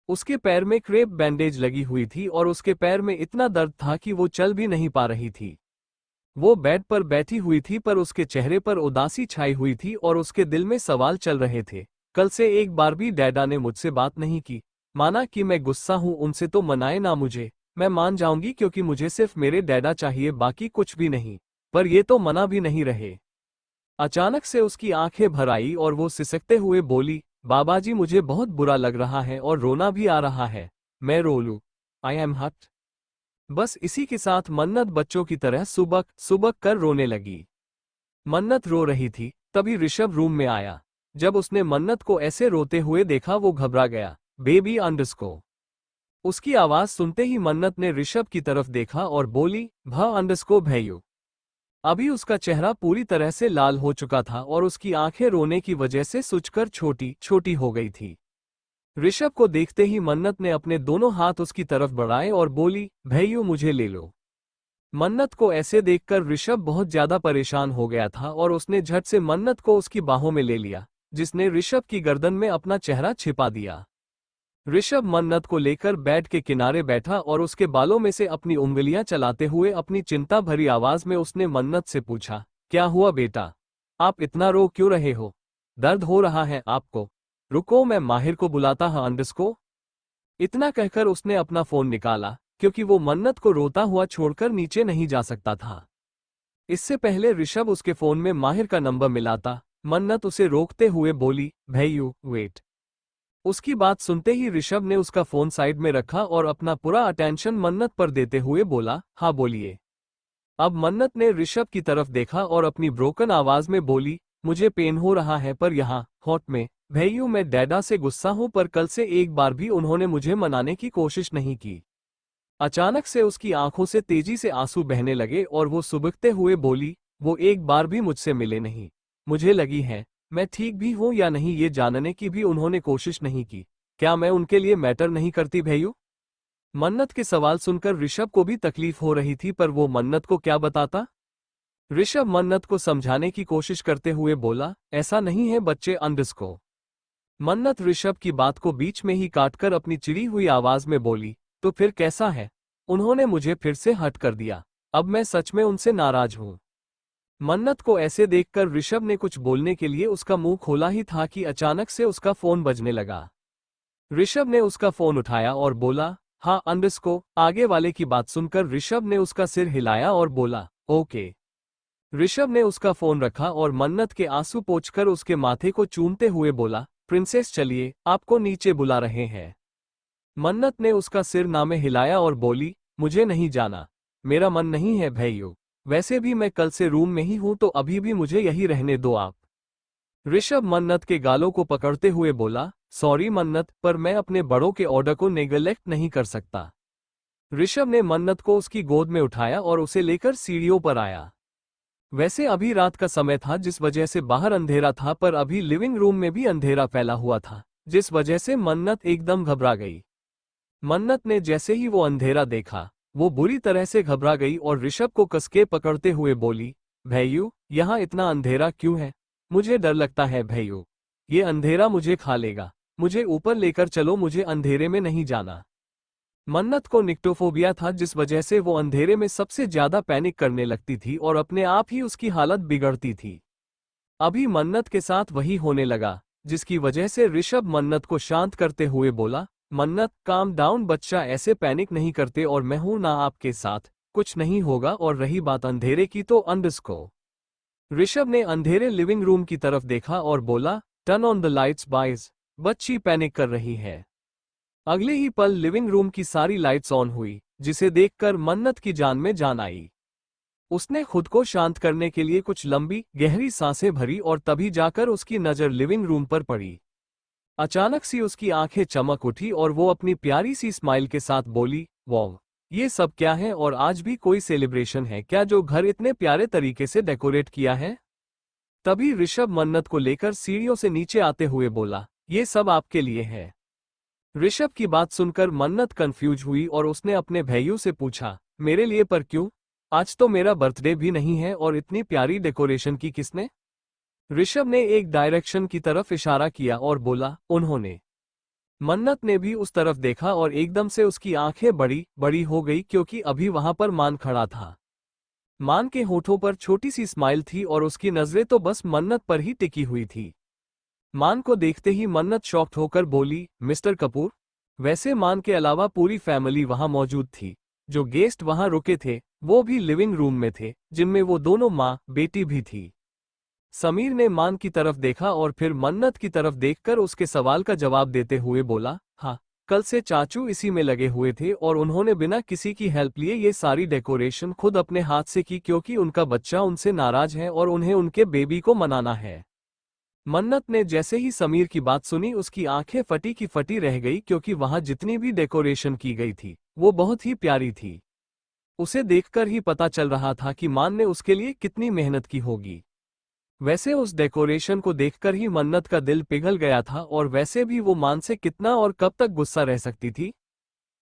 उसके पैर में क्रेप बैंडेज लगी हुई थी और उसके पैर में इतना दर्द था कि वो चल भी नहीं पा रही थी। वो बेड पर बैठी हुई थी, पर उसके चेहरे पर उदासी छाई हुई थी और उसके दिल में सवाल चल रहे थे, कल से एक बार भी डैडा ने मुझसे बात नहीं की, माना कि मैं गुस्सा हूं उनसे तो मनाए ना मुझे, मैं मान जाऊंगी क्योंकि मुझे सिर्फ मेरे डैडा चाहिए, बाकी कुछ भी नहीं, पर ये तो मना भी नहीं रहे। अचानक से उसकी आंखें भर आई और वो सिसकते हुए बोली, बाबाजी, मुझे बहुत बुरा लग रहा है और रोना भी आ रहा है, मैं रो लूं? I am hurt. बस इसी के साथ मन्नत बच्चों की तरह सुबक सुबक कर रोने लगी। मन्नत रो रही थी, तभी ऋषभ रूम में आया। जब उसने मन्नत को ऐसे रोते हुए देखा वो घबरा गया, बेबी अंडरस्को। उसकी आवाज सुनते ही मन्नत ने ऋषभ की तरफ देखा और बोली, भ अंडरस्को भैयू। अभी उसका चेहरा पूरी तरह से लाल हो चुका था और उसकी आंखें रोने की वजह से सूजकर छोटी छोटी हो गई थी। ऋषभ को देखते ही मन्नत ने अपने दोनों हाथ उसकी तरफ बढ़ाए और बोली, भैयू मुझे ले लो। मन्नत को ऐसे देखकर ऋषभ बहुत ज्यादा परेशान हो गया था और उसने झट से मन्नत को उसकी बाहों में ले लिया, जिसने ऋषभ की गर्दन में अपना चेहरा छिपा दिया। ऋषभ मन्नत को लेकर बेड के किनारे बैठा और उसके बालों में से अपनी उंगलियां चलाते हुए अपनी चिंता भरी आवाज में उसने मन्नत से पूछा, क्या हुआ बेटा? आप इतना रो क्यों रहे हो? दर्द हो रहा है आपको? रुको, मैं माहिर को बुलाता हूं अंडरस्को। इतना कहकर उसने अपना फोन निकाला, क्योंकि वो मन्नत को रोता हुआ छोड़कर नीचे नहीं जा सकता था। इससे पहले ऋषभ उसके फोन में माहिर का नंबर मिलाता, मन्नत उसे रोकते हुए बोली, भैयू वेट। उसकी बात सुनते ही ऋषभ ने उसका फोन साइड में रखा और अपना पूरा अटेंशन मन्नत पर देते हुए बोला, हाँ बोलिए। अब मन्नत ने ऋषभ की तरफ देखा और अपनी ब्रोकन आवाज में बोली, मुझे पेन हो रहा है पर यहाँ हॉट में भैयू मैं डैडा से गुस्सा हूं पर कल से एक बार भी उन्होंने मुझे मनाने की कोशिश नहीं की। अचानक से उसकी आंखों से तेजी से आंसू बहने लगे और वो सुबकते हुए बोली, वो एक बार भी मुझसे मिले नहीं। मुझे लगी है मैं ठीक भी हूं या नहीं ये जानने की भी उन्होंने कोशिश नहीं की। क्या मैं उनके लिए मैटर नहीं करती भैयू? मन्नत के सवाल सुनकर ऋषभ को भी तकलीफ हो रही थी पर वो मन्नत को क्या बताता। ऋषभ मन्नत को समझाने की कोशिश करते हुए बोला, ऐसा नहीं है बच्चे अंडरस्को। मन्नत ऋषभ की बात को बीच में ही काटकर अपनी चिड़ी हुई आवाज में बोली, तो फिर कैसा है? उन्होंने मुझे फिर से हट कर दिया। अब मैं सच में उनसे नाराज हूं। मन्नत को ऐसे देखकर ऋषभ ने कुछ बोलने के लिए उसका मुंह खोला ही था कि अचानक से उसका फोन बजने लगा। ऋषभ ने उसका फोन उठाया और बोला, हाँ अंडरस्को। आगे वाले की बात सुनकर ऋषभ ने उसका सिर हिलाया और बोला, ओके। ऋषभ ने उसका फोन रखा और मन्नत के आंसू पोंछकर उसके माथे को चूमते हुए बोला, प्रिंसेस चलिए, आपको नीचे बुला रहे हैं। मन्नत ने उसका सिर ना में हिलाया और बोली, मुझे नहीं जाना। मेरा मन नहीं है भैयू। वैसे भी मैं कल से रूम में ही हूं तो अभी भी मुझे यही रहने दो आप। ऋषभ मन्नत के गालों को पकड़ते हुए बोला, सॉरी मन्नत पर मैं अपने बड़ों के ऑर्डर को नेगलेक्ट नहीं कर सकता। ऋषभ ने मन्नत को उसकी गोद में उठाया और उसे लेकर सीढ़ियों पर आया। वैसे अभी रात का समय था जिस वजह से बाहर अंधेरा था पर अभी लिविंग रूम में भी अंधेरा फैला हुआ था जिस वजह से मन्नत एकदम घबरा गई। मन्नत ने जैसे ही वो अंधेरा देखा वो बुरी तरह से घबरा गई और ऋषभ को कसके पकड़ते हुए बोली, भैयू यहाँ इतना अंधेरा क्यों है? मुझे डर लगता है भैयू। ये अंधेरा मुझे खा लेगा। मुझे ऊपर लेकर चलो, मुझे अंधेरे में नहीं जाना। मन्नत को निक्टोफोबिया था जिस वजह से वो अंधेरे में सबसे ज्यादा पैनिक करने लगती थी और अपने आप ही उसकी हालत बिगड़ती थी। अभी मन्नत के साथ वही होने लगा जिसकी वजह से ऋषभ मन्नत को शांत करते हुए बोला, मन्नत काम डाउन बच्चा, ऐसे पैनिक नहीं करते और मैं हूं ना आपके साथ, कुछ नहीं होगा। और रही बात अंधेरे की तो अंडरस्को। ऋषभ ने अंधेरे लिविंग रूम की तरफ देखा और बोला, turn on the lights boys. बच्ची पैनिक कर रही है। अगले ही पल लिविंग रूम की सारी लाइट्स ऑन हुई जिसे देखकर मन्नत की जान में जान आई। उसने खुद को शांत करने के लिए कुछ लंबी गहरी सांसें भरी और तभी जाकर उसकी नजर लिविंग रूम पर पड़ी। अचानक सी उसकी आंखें चमक उठी और वो अपनी प्यारी सी स्माइल के साथ बोली, वाह ये सब क्या है और आज भी कोई सेलिब्रेशन है क्या जो घर इतने प्यारे तरीके से डेकोरेट किया है? तभी ऋषभ मन्नत को लेकर सीढ़ियों से नीचे आते हुए बोला, ये सब आपके लिए है। ऋषभ की बात सुनकर मन्नत कंफ्यूज हुई और उसने अपने भैयू से पूछा, मेरे लिए पर क्यों? आज तो मेरा बर्थडे भी नहीं है और इतनी प्यारी डेकोरेशन की किसने? ऋषभ ने एक डायरेक्शन की तरफ इशारा किया और बोला, उन्होंने। मन्नत ने भी उस तरफ देखा और एकदम से उसकी आंखें बड़ी बड़ी हो गई क्योंकि अभी वहां पर मान खड़ा था। मान के होठों पर छोटी सी स्माइल थी और उसकी नजरें तो बस मन्नत पर ही टिकी हुई थी। मान को देखते ही मन्नत शॉक्ड होकर बोली, मिस्टर कपूर? वैसे मान के अलावा पूरी फैमिली वहां मौजूद थी। जो गेस्ट वहां रुके थे वो भी लिविंग रूम में थे जिनमें वो दोनों माँ बेटी भी थी। समीर ने मान की तरफ देखा और फिर मन्नत की तरफ देखकर उसके सवाल का जवाब देते हुए बोला, हाँ कल से चाचू इसी में लगे हुए थे और उन्होंने बिना किसी की हेल्प लिए ये सारी डेकोरेशन खुद अपने हाथ से की क्योंकि उनका बच्चा उनसे नाराज है और उन्हें उनके बेबी को मनाना है। मन्नत ने जैसे ही समीर की बात सुनी उसकी आंखें फटी की फटी रह गई क्योंकि वहां जितनी भी डेकोरेशन की गई थी वो बहुत ही प्यारी थी। उसे देखकर ही पता चल रहा था कि मान ने उसके लिए कितनी मेहनत की होगी। वैसे उस डेकोरेशन को देखकर ही मन्नत का दिल पिघल गया था और वैसे भी वो मान से कितना और कब तक गुस्सा रह सकती थी।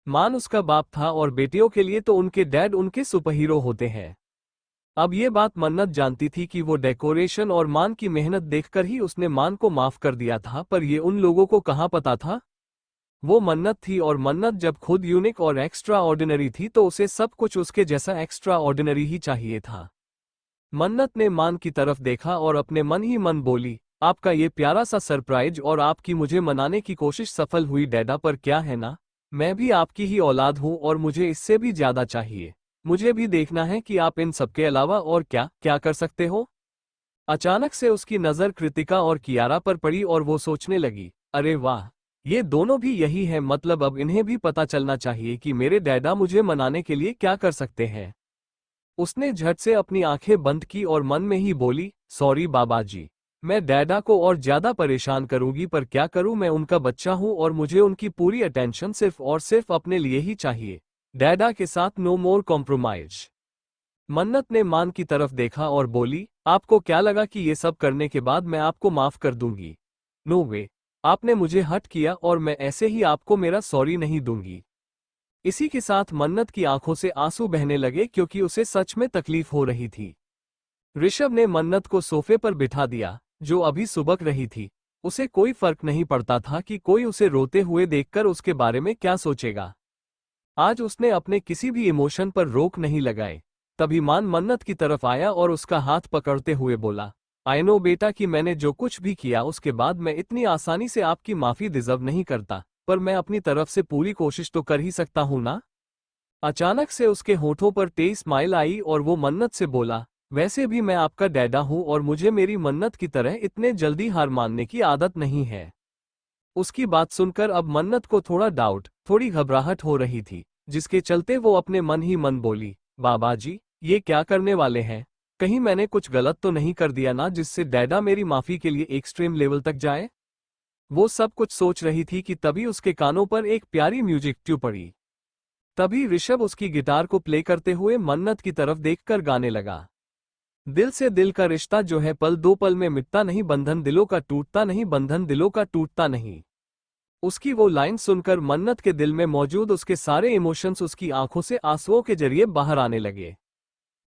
मान उसका बाप था और बेटियों के लिए तो उनके डैड उनके सुपरहीरो होते हैं। अब ये बात मन्नत जानती थी कि वो डेकोरेशन और मान की मेहनत देखकर ही उसने मान को माफ कर दिया था पर ये उन लोगों को कहाँ पता था। वो मन्नत थी और मन्नत जब खुद यूनिक और एक्स्ट्रा ऑर्डिनरी थी तो उसे सब कुछ उसके जैसा एक्स्ट्रा ऑर्डिनरी ही चाहिए था। मन्नत ने मान की तरफ देखा और अपने मन ही मन बोली, आपका ये प्यारा सा सरप्राइज और आपकी मुझे मनाने की कोशिश सफल हुई डैडा, पर क्या है ना, मैं भी आपकी ही औलाद हूँ और मुझे इससे भी ज्यादा चाहिए। मुझे भी देखना है कि आप इन सबके अलावा और क्या क्या कर सकते हो। अचानक से उसकी नज़र कृतिका और कियारा पर पड़ी और वो सोचने लगी, अरे वाह ये दोनों भी यही है, मतलब अब इन्हें भी पता चलना चाहिए कि मेरे डैडा मुझे मनाने के लिए क्या कर सकते हैं। उसने झट से अपनी आंखें बंद की और मन में ही बोली, सॉरी बाबा जी, मैं डैडा को और ज्यादा परेशान करूंगी, पर क्या करूं, मैं उनका बच्चा हूं और मुझे उनकी पूरी अटेंशन सिर्फ और सिर्फ अपने लिए ही चाहिए। डैडा के साथ नो मोर कॉम्प्रोमाइज। मन्नत ने मान की तरफ देखा और बोली, आपको क्या लगा कि ये सब करने के बाद मैं आपको माफ कर दूंगी? नो वे। आपने मुझे हर्ट किया और मैं ऐसे ही आपको मेरा सॉरी नहीं दूंगी। इसी के साथ मन्नत की आंखों से आंसू बहने लगे क्योंकि उसे सच में तकलीफ हो रही थी। ऋषभ ने मन्नत को सोफे पर बिठा दिया, जो अभी सुबक रही थी। उसे कोई फर्क नहीं पड़ता था कि कोई उसे रोते हुए देखकर उसके बारे में क्या सोचेगा। आज उसने अपने किसी भी इमोशन पर रोक नहीं लगाए। तभी मान मन्नत की तरफ आया और उसका हाथ पकड़ते हुए बोला, आई नो बेटा कि मैंने जो कुछ भी किया उसके बाद मैं इतनी आसानी से आपकी माफी डिजर्व नहीं करता, पर मैं अपनी तरफ से पूरी कोशिश तो कर ही सकता हूं ना। अचानक से उसके होठों पर तेज स्माइल आई और वो मन्नत से बोला, वैसे भी मैं आपका डैडा हूं और मुझे मेरी मन्नत की तरह इतने जल्दी हार मानने की आदत नहीं है। उसकी बात सुनकर अब मन्नत को थोड़ा डाउट, थोड़ी घबराहट हो रही थी, जिसके चलते वो अपने मन ही मन बोली, बाबा जी, ये क्या करने वाले हैं? कहीं मैंने कुछ गलत तो नहीं कर दिया ना जिससे डैडा मेरी माफी के लिए एक्सट्रीम लेवल तक जाए? वो सब कुछ सोच रही थी कि तभी उसके कानों पर एक प्यारी म्यूजिक ट्यून पड़ी। तभी ऋषभ उसकी गिटार को प्ले करते हुए मन्नत की तरफ देखकर गाने लगा। दिल से दिल का रिश्ता जो है पल दो पल में मिटता नहीं, बंधन दिलों का टूटता नहीं, बंधन दिलों का टूटता नहीं। उसकी वो लाइन सुनकर मन्नत के दिल में मौजूद उसके सारे इमोशंस उसकी आंखों से आंसुओं के जरिए बाहर आने लगे।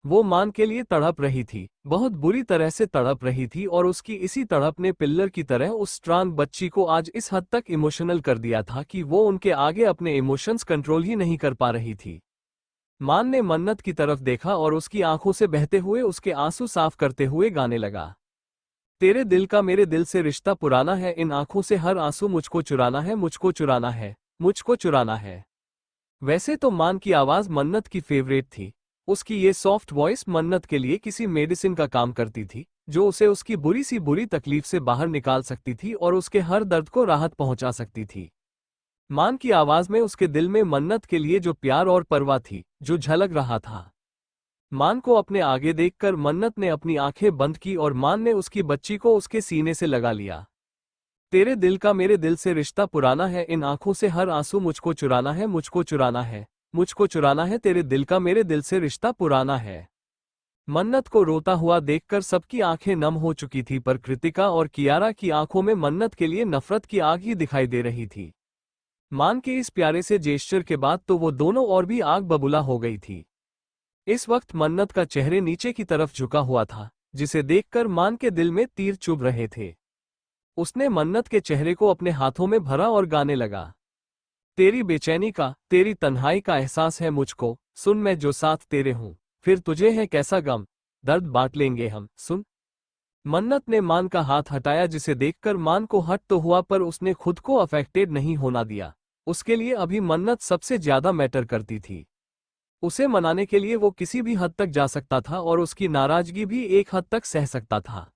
वो मान के लिए तड़प रही थी, बहुत बुरी तरह से तड़प रही थी, और उसकी इसी तड़प ने पिल्लर की तरह उस स्ट्रांग बच्ची को आज इस हद तक इमोशनल कर दिया था कि वो उनके आगे अपने इमोशंस कंट्रोल ही नहीं कर पा रही थी। मान ने मन्नत की तरफ देखा और उसकी आंखों से बहते हुए उसके आंसू साफ करते हुए गाने लगा, तेरे दिल का मेरे दिल से रिश्ता पुराना है, इन आंखों से हर आंसू मुझको चुराना है, मुझको चुराना है, मुझको चुराना है। वैसे तो मान की आवाज मन्नत की फेवरेट थी। उसकी ये सॉफ्ट वॉइस मन्नत के लिए किसी मेडिसिन का काम करती थी, जो उसे उसकी बुरी सी बुरी तकलीफ से बाहर निकाल सकती थी और उसके हर दर्द को राहत पहुंचा सकती थी। मान की आवाज में उसके दिल में मन्नत के लिए जो प्यार और परवाह थी, जो झलक रहा था। मान को अपने आगे देखकर मन्नत ने अपनी आंखें बंद की और मान ने उसकी बच्ची को उसके सीने से लगा लिया। तेरे दिल का मेरे दिल से रिश्ता पुराना है, इन आंखों से हर आंसू मुझको चुराना है, मुझको चुराना है, मुझको चुराना है, तेरे दिल का मेरे दिल से रिश्ता पुराना है। मन्नत को रोता हुआ देखकर सबकी आंखें नम हो चुकी थी, पर कृतिका और कियारा की आंखों में मन्नत के लिए नफरत की आग ही दिखाई दे रही थी। मान के इस प्यारे से जेस्चर के बाद तो वो दोनों और भी आग बबूला हो गई थी। इस वक्त मन्नत का चेहरे नीचे की तरफ झुका हुआ था, जिसे देखकर मान के दिल में तीर चुभ रहे थे। उसने मन्नत के चेहरे को अपने हाथों में भरा और गाने लगा, तेरी बेचैनी का, तेरी तन्हाई का एहसास है मुझको, सुन मैं जो साथ तेरे हूं, फिर तुझे है कैसा गम, दर्द बांट लेंगे हम, सुन। मन्नत ने मान का हाथ हटाया, जिसे देखकर मान को हट तो हुआ, पर उसने खुद को अफेक्टेड नहीं होना दिया। उसके लिए अभी मन्नत सबसे ज्यादा मैटर करती थी। उसे मनाने के लिए वो किसी भी हद तक जा सकता था और उसकी नाराजगी भी एक हद तक सह सकता था,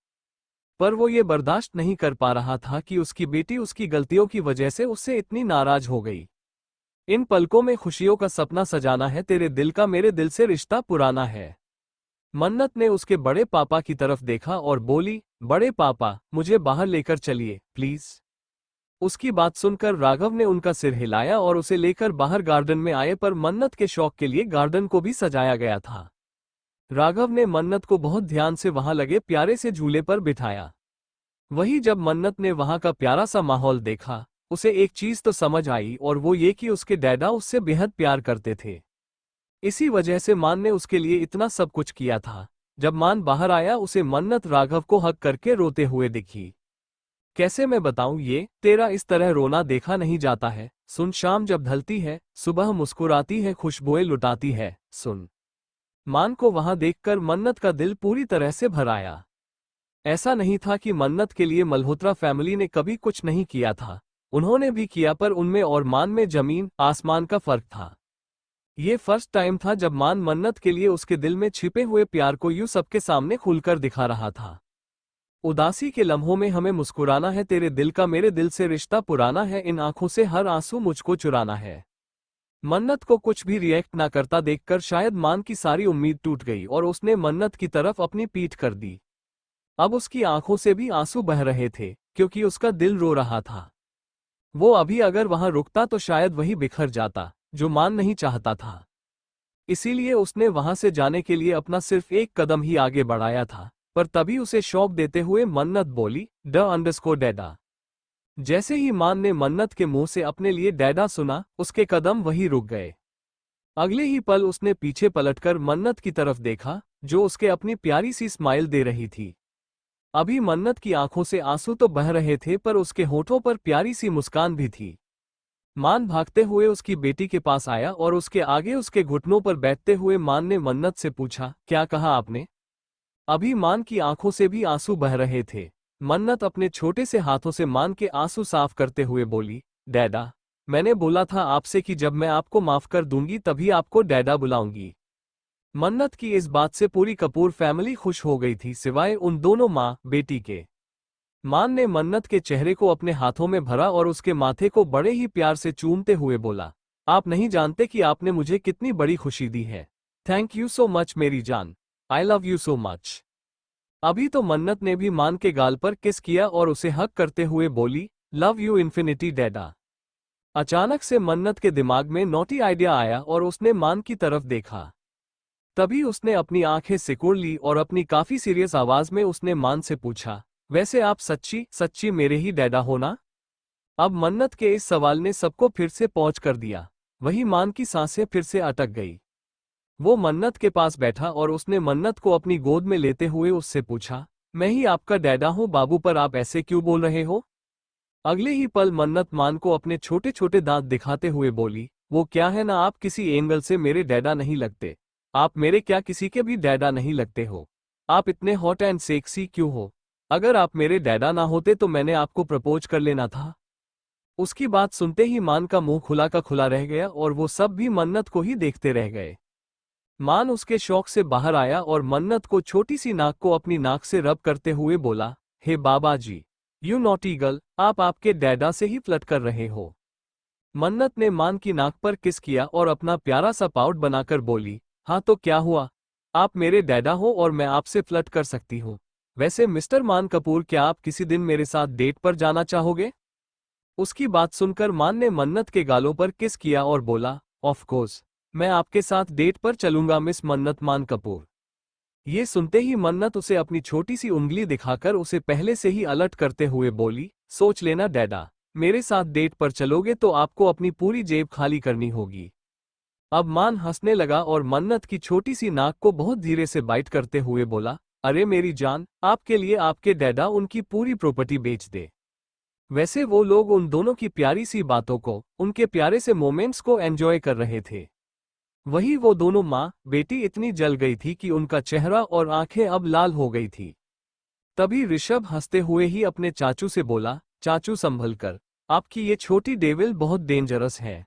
पर वो ये बर्दाश्त नहीं कर पा रहा था कि उसकी बेटी उसकी गलतियों की वजह से उससे इतनी नाराज हो गई। इन पलकों में खुशियों का सपना सजाना है, तेरे दिल का मेरे दिल से रिश्ता पुराना है। मन्नत ने उसके बड़े पापा की तरफ देखा और बोली, बड़े पापा, मुझे बाहर लेकर चलिए प्लीज। उसकी बात सुनकर राघव ने उनका सिर हिलाया और उसे लेकर बाहर गार्डन में आए, पर मन्नत के शौक के लिए गार्डन को भी सजाया गया था। राघव ने मन्नत को बहुत ध्यान से वहां लगे प्यारे से झूले पर बिठाया। वही जब मन्नत ने वहां का प्यारा सा माहौल देखा, उसे एक चीज तो समझ आई, और वो ये कि उसके डैडा उससे बेहद प्यार करते थे। इसी वजह से मान ने उसके लिए इतना सब कुछ किया था। जब मान बाहर आया, उसे मन्नत राघव को हक करके रोते हुए दिखी। कैसे मैं बताऊं, ये तेरा इस तरह रोना देखा नहीं जाता है। सुन, शाम जब ढलती है, सुबह मुस्कुराती है, खुशबुएं लुटाती है, सुन। मान को वहां देखकर मन्नत का दिल पूरी तरह से भर आया। ऐसा नहीं था कि मन्नत के लिए मल्होत्रा फैमिली ने कभी कुछ नहीं किया था। उन्होंने भी किया, पर उनमें और मान में जमीन आसमान का फर्क था। ये फर्स्ट टाइम था जब मान मन्नत के लिए उसके दिल में छिपे हुए प्यार को यूं सबके सामने खुलकर दिखा रहा था। उदासी के लम्हों में हमें मुस्कुराना है, तेरे दिल का मेरे दिल से रिश्ता पुराना है, इन आंखों से हर आंसू मुझको चुराना है। मन्नत को कुछ भी रिएक्ट ना करता देखकर शायद मान की सारी उम्मीद टूट गई और उसने मन्नत की तरफ अपनी पीठ कर दी। अब उसकी आंखों से भी आंसू बह रहे थे क्योंकि उसका दिल रो रहा था। वो अभी अगर वहां रुकता तो शायद वही बिखर जाता, जो मान नहीं चाहता था। इसीलिए उसने वहां से जाने के लिए अपना सिर्फ एक कदम ही आगे बढ़ाया था, पर तभी उसे शॉक देते हुए मन्नत बोली, डैडा। जैसे ही मान ने मन्नत के मुंह से अपने लिए डैडा सुना, उसके कदम वहीं रुक गए। अगले ही पल उसने पीछे पलटकर मन्नत की तरफ देखा, जो उसके अपनी प्यारी सी स्माइल दे रही थी। अभी मन्नत की आंखों से आंसू तो बह रहे थे पर उसके होठों पर प्यारी सी मुस्कान भी थी। मान भागते हुए उसकी बेटी के पास आया और उसके आगे उसके घुटनों पर बैठते हुए मान ने मन्नत से पूछा, क्या कहा आपने? अभी मान की आंखों से भी आंसू बह रहे थे। मन्नत अपने छोटे से हाथों से मान के आंसू साफ करते हुए बोली, डैडा, मैंने बोला था आपसे कि जब मैं आपको माफ कर दूंगी तभी आपको डैडा बुलाऊंगी। मन्नत की इस बात से पूरी कपूर फैमिली खुश हो गई थी, सिवाय उन दोनों माँ बेटी के। मान ने मन्नत के चेहरे को अपने हाथों में भरा और उसके माथे को बड़े ही प्यार से चूमते हुए बोला, आप नहीं जानते कि आपने मुझे कितनी बड़ी खुशी दी है। थैंक यू सो मच मेरी जान। I love you so much. अभी तो मन्नत ने भी मान के गाल पर किस किया और उसे हक करते हुए बोली, लव यू इन्फिनिटी डैडा। अचानक से मन्नत के दिमाग में नॉटी आइडिया आया और उसने मान की तरफ देखा। तभी उसने अपनी आंखें सिकुड़ ली और अपनी काफी सीरियस आवाज में उसने मान से पूछा, वैसे आप सच्ची सच्ची मेरे ही डैडा हो ना? अब मन्नत के इस सवाल ने सबको फिर से पहुंच कर दिया। वही मान की सांसें फिर से अटक गई। वो मन्नत के पास बैठा और उसने मन्नत को अपनी गोद में लेते हुए उससे पूछा, मैं ही आपका डैडा हूं बाबू, पर आप ऐसे क्यों बोल रहे हो? अगले ही पल मन्नत मान को अपने छोटे छोटे दांत दिखाते हुए बोली, वो क्या है ना, आप किसी एंगल से मेरे डैडा नहीं लगते। आप मेरे क्या किसी के भी डैडा नहीं लगते हो। आप इतने हॉट एंड सेक्सी क्यों हो? अगर आप मेरे डैडा ना होते तो मैंने आपको प्रपोज कर लेना था। उसकी बात सुनते ही मान का मुंह खुला का खुला रह गया और वो सब भी मन्नत को ही देखते रह गए। मान उसके शौक से बाहर आया और मन्नत को छोटी सी नाक को अपनी नाक से रब करते हुए बोला, हे बाबा जी, यू नॉटी गर्ल, आप आपके डैडा से ही फ्लर्ट कर रहे हो। मन्नत ने मान की नाक पर किस किया और अपना प्यारा सा पाउट बनाकर बोली, हाँ तो क्या हुआ? आप मेरे डैडा हो और मैं आपसे फ्लर्ट कर सकती हूँ। वैसे मिस्टर मान कपूर, क्या आप किसी दिन मेरे साथ डेट पर जाना चाहोगे? उसकी बात सुनकर मान ने मन्नत के गालों पर किस किया और बोला, ऑफ कोर्स, मैं आपके साथ डेट पर चलूंगा मिस मन्नत मान कपूर। ये सुनते ही मन्नत उसे अपनी छोटी सी उंगली दिखाकर उसे पहले से ही अलर्ट करते हुए बोली, सोच लेना डैडा, मेरे साथ डेट पर चलोगे तो आपको अपनी पूरी जेब खाली करनी होगी। अब मान हंसने लगा और मन्नत की छोटी सी नाक को बहुत धीरे से बाइट करते हुए बोला, अरे मेरी जान, आपके लिए आपके डैडा उनकी पूरी प्रॉपर्टी बेच दे। वैसे वो लोग उन दोनों की प्यारी सी बातों को, उनके प्यारे से मोमेंट्स को एंजॉय कर रहे थे। वही वो दोनों माँ बेटी इतनी जल गई थी कि उनका चेहरा और आंखें अब लाल हो गई थी। तभी ऋषभ हंसते हुए ही अपने चाचू से बोला, चाचू संभल कर, आपकी ये छोटी डेविल बहुत डेंजरस है।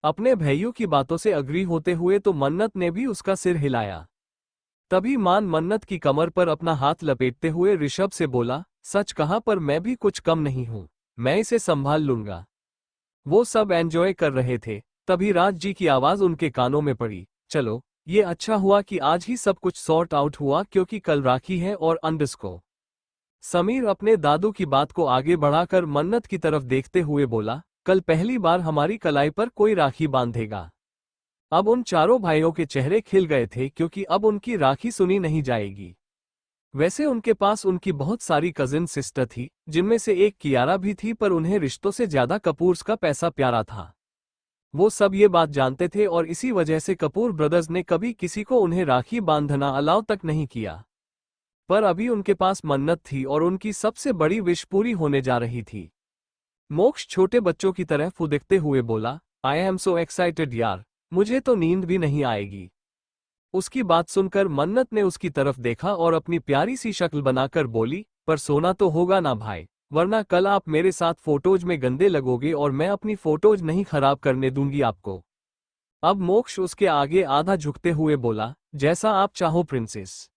अपने भैयों की बातों से अग्री होते हुए तो मन्नत ने भी उसका सिर हिलाया। तभी मान मन्नत की कमर पर अपना हाथ लपेटते हुए ऋषभ से बोला, सच कहा, पर मैं भी कुछ कम नहीं हूं, मैं इसे संभाल लूंगा। वो सब एंजॉय कर रहे थे। तभी राज जी की आवाज उनके कानों में पड़ी, चलो, ये अच्छा हुआ कि आज ही सब कुछ सॉर्ट आउट हुआ क्योंकि कल राखी है और अंडरस्को। समीर अपने दादू की बात को आगे बढ़ाकर मन्नत की तरफ देखते हुए बोला, कल पहली बार हमारी कलाई पर कोई राखी बांधेगा। अब उन चारों भाइयों के चेहरे खिल गए थे क्योंकि अब उनकी राखी सुनी नहीं जाएगी। वैसे उनके पास उनकी बहुत सारी कजिन सिस्टर थी, जिनमें से एक कियारा भी थी, पर उन्हें रिश्तों से ज्यादा कपूर्स का पैसा प्यारा था। वो सब ये बात जानते थे और इसी वजह से कपूर ब्रदर्स ने कभी किसी को उन्हें राखी बांधना अलाउ तक नहीं किया। पर अभी उनके पास मन्नत थी और उनकी सबसे बड़ी विश पूरी होने जा रही थी। मोक्ष छोटे बच्चों की तरह फुदकते हुए बोला, आई एम सो एक्साइटेड यार, मुझे तो नींद भी नहीं आएगी। उसकी बात सुनकर मन्नत ने उसकी तरफ देखा और अपनी प्यारी सी शक्ल बनाकर बोली, पर सोना तो होगा ना भाई, वरना कल आप मेरे साथ फोटोज में गंदे लगोगे और मैं अपनी फोटोज नहीं खराब करने दूंगी आपको। अब मोक्ष उसके आगे आधा झुकते हुए बोला, जैसा आप चाहो प्रिंसेस।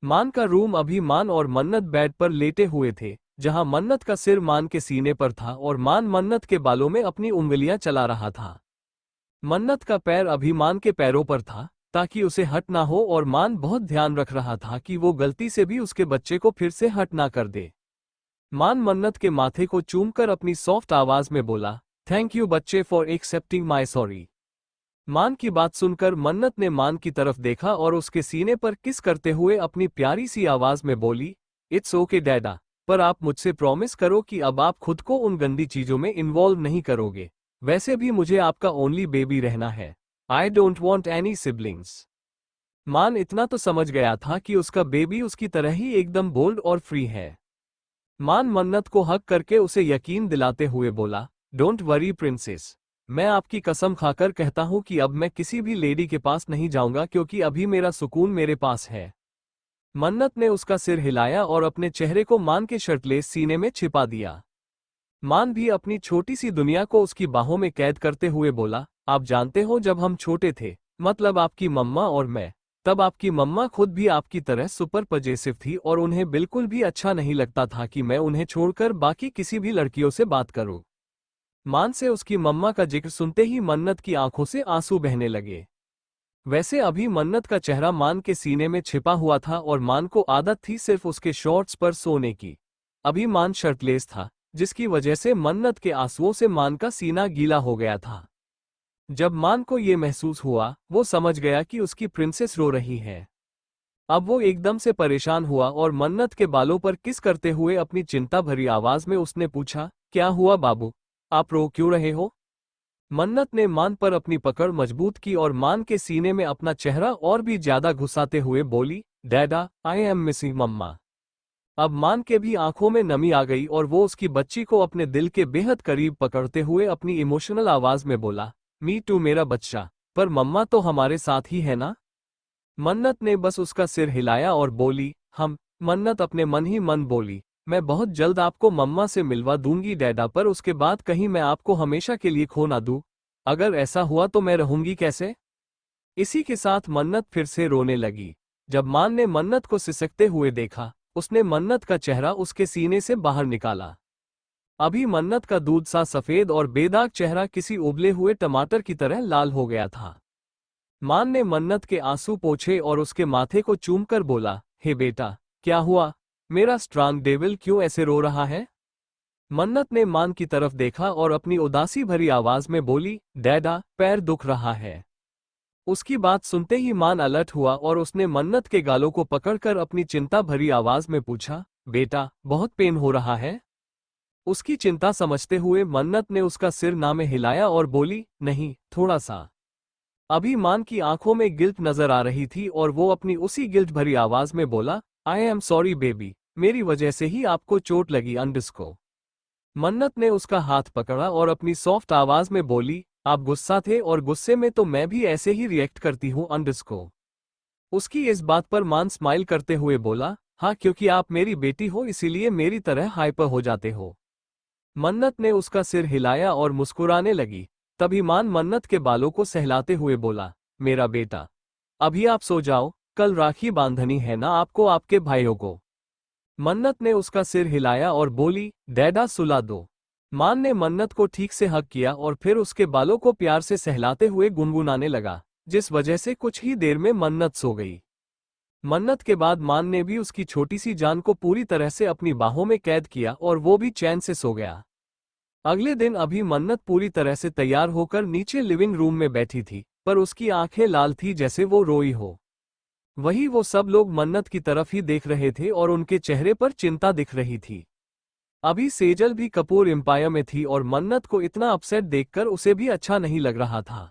मान का रूम अभी मान और मन्नत बेड पर लेटे हुए थे, जहां मन्नत का सिर मान के सीने पर था और मान मन्नत के बालों में अपनी उंगलियां चला रहा था। मन्नत का पैर अभी मान के पैरों पर था ताकि उसे हट ना हो और मान बहुत ध्यान रख रहा था कि वो गलती से भी उसके बच्चे को फिर से हट ना कर दे। मान मन्नत के माथे को चूमकर अपनी सॉफ्ट आवाज में बोला, थैंक यू बच्चे फॉर एक्सेप्टिंग माई सॉरी। मान की बात सुनकर मन्नत ने मान की तरफ देखा और उसके सीने पर किस करते हुए अपनी प्यारी सी आवाज में बोली, इट्स ओके डैडा, पर आप मुझसे प्रॉमिस करो कि अब आप खुद को उन गंदी चीजों में इन्वॉल्व नहीं करोगे। वैसे भी मुझे आपका ओनली बेबी रहना है। I don't want any siblings. मान इतना तो समझ गया था कि उसका बेबी उसकी तरह ही एकदम बोल्ड और फ्री है। मान मन्नत को हक करके उसे यकीन दिलाते हुए बोला, डोंट वरी प्रिंसेस, मैं आपकी कसम खाकर कहता हूं कि अब मैं किसी भी लेडी के पास नहीं जाऊंगा क्योंकि अभी मेरा सुकून मेरे पास है। मन्नत ने उसका सिर हिलाया और अपने चेहरे को मान के शर्टलेस सीने में छिपा दिया। मान भी अपनी छोटी सी दुनिया को उसकी बाहों में कैद करते हुए बोला, आप जानते हो जब हम छोटे थे, मतलब आपकी मम्मा और मैं, तब आपकी मम्मा खुद भी आपकी तरह सुपर पजेसिव थी और उन्हें बिल्कुल भी अच्छा नहीं लगता था कि मैं उन्हें छोड़कर बाकी किसी भी लड़कियों से बात करूं। मान से उसकी मम्मा का जिक्र सुनते ही मन्नत की आंखों से आंसू बहने लगे। वैसे अभी मन्नत का चेहरा मान के सीने में छिपा हुआ था और मान को आदत थी सिर्फ उसके शॉर्ट्स पर सोने की। अभी मान शर्टलेस था, जिसकी वजह से मन्नत के आंसुओं से मान का सीना गीला हो गया था। जब मान को ये महसूस हुआ, वो समझ गया कि उसकी प्रिंसेस रो रही है। अब वो एकदम से परेशान हुआ और मन्नत के बालों पर किस करते हुए अपनी चिंता भरी आवाज में उसने पूछा, क्या हुआ बाबू, आप रो क्यों रहे हो? मन्नत ने मान पर अपनी पकड़ मजबूत की और मान के सीने में अपना चेहरा और भी ज्यादा घुसाते हुए बोली, डैडा, आई एम मिसिंग मम्मा। अब मान के भी आंखों में नमी आ गई और वो उसकी बच्ची को अपने दिल के बेहद करीब पकड़ते हुए अपनी इमोशनल आवाज में बोला, मी टू मेरा बच्चा, पर मम्मा तो हमारे साथ ही है ना? मन्नत ने बस उसका सिर हिलाया और बोली, मन्नत अपने मन ही मन बोली, मैं बहुत जल्द आपको मम्मा से मिलवा दूंगी डैडा, पर उसके बाद कहीं मैं आपको हमेशा के लिए खो ना दूं। अगर ऐसा हुआ तो मैं रहूंगी कैसे? इसी के साथ मन्नत फिर से रोने लगी। जब मान ने मन्नत को सिसकते हुए देखा, उसने मन्नत का चेहरा उसके सीने से बाहर निकाला। अभी मन्नत का दूध सा सफेद और बेदाग चेहरा किसी उबले हुए टमाटर की तरह लाल हो गया था। मान ने मन्नत के आंसू पोंछे और उसके माथे को चूमकर बोला, हे बेटा, क्या हुआ? मेरा स्ट्रांग डेविल क्यों ऐसे रो रहा है? मन्नत ने मान की तरफ देखा और अपनी उदासी भरी आवाज में बोली, डैडा, पैर दुख रहा है। उसकी बात सुनते ही मान अलर्ट हुआ और उसने मन्नत के गालों को पकड़कर अपनी चिंता भरी आवाज में पूछा, बेटा, बहुत पेन हो रहा है? उसकी चिंता समझते हुए मन्नत ने उसका सिर ना में हिलाया और बोली, नहीं, थोड़ा सा। अभी मान की आंखों में गिल्ट नजर आ रही थी और वो अपनी उसी गिल्ट भरी आवाज में बोला, आई एम सॉरी बेबी, मेरी वजह से ही आपको चोट लगी अंडरस्को। मन्नत ने उसका हाथ पकड़ा और अपनी सॉफ्ट आवाज में बोली, आप गुस्सा थे और गुस्से में तो मैं भी ऐसे ही रिएक्ट करती हूँ अंडरस्को। उसकी इस बात पर मान स्माइल करते हुए बोला, हाँ, क्योंकि आप मेरी बेटी हो इसीलिए मेरी तरह हाइपर हो जाते हो। मन्नत ने उसका सिर हिलाया और मुस्कुराने लगी। तभी मान मन्नत के बालों को सहलाते हुए बोला, मेरा बेटा, अभी आप सो जाओ, कल राखी बांधनी है ना आपको आपके भाइयों को। मन्नत ने उसका सिर हिलाया और बोली, डैडा सुला दो। मान ने मन्नत को ठीक से हक किया और फिर उसके बालों को प्यार से सहलाते हुए गुनगुनाने लगा, जिस वजह से कुछ ही देर में मन्नत सो गई। मन्नत के बाद मान ने भी उसकी छोटी सी जान को पूरी तरह से अपनी बाहों में कैद किया और वो भी चैन से सो गया। अगले दिन अभी मन्नत पूरी तरह से तैयार होकर नीचे लिविंग रूम में बैठी थी, पर उसकी आंखें लाल थी जैसे वो रोई हो। वही वो सब लोग मन्नत की तरफ ही देख रहे थे और उनके चेहरे पर चिंता दिख रही थी। अभी सेजल भी कपूर एम्पायर में थी और मन्नत को इतना अपसेट देखकर उसे भी अच्छा नहीं लग रहा था।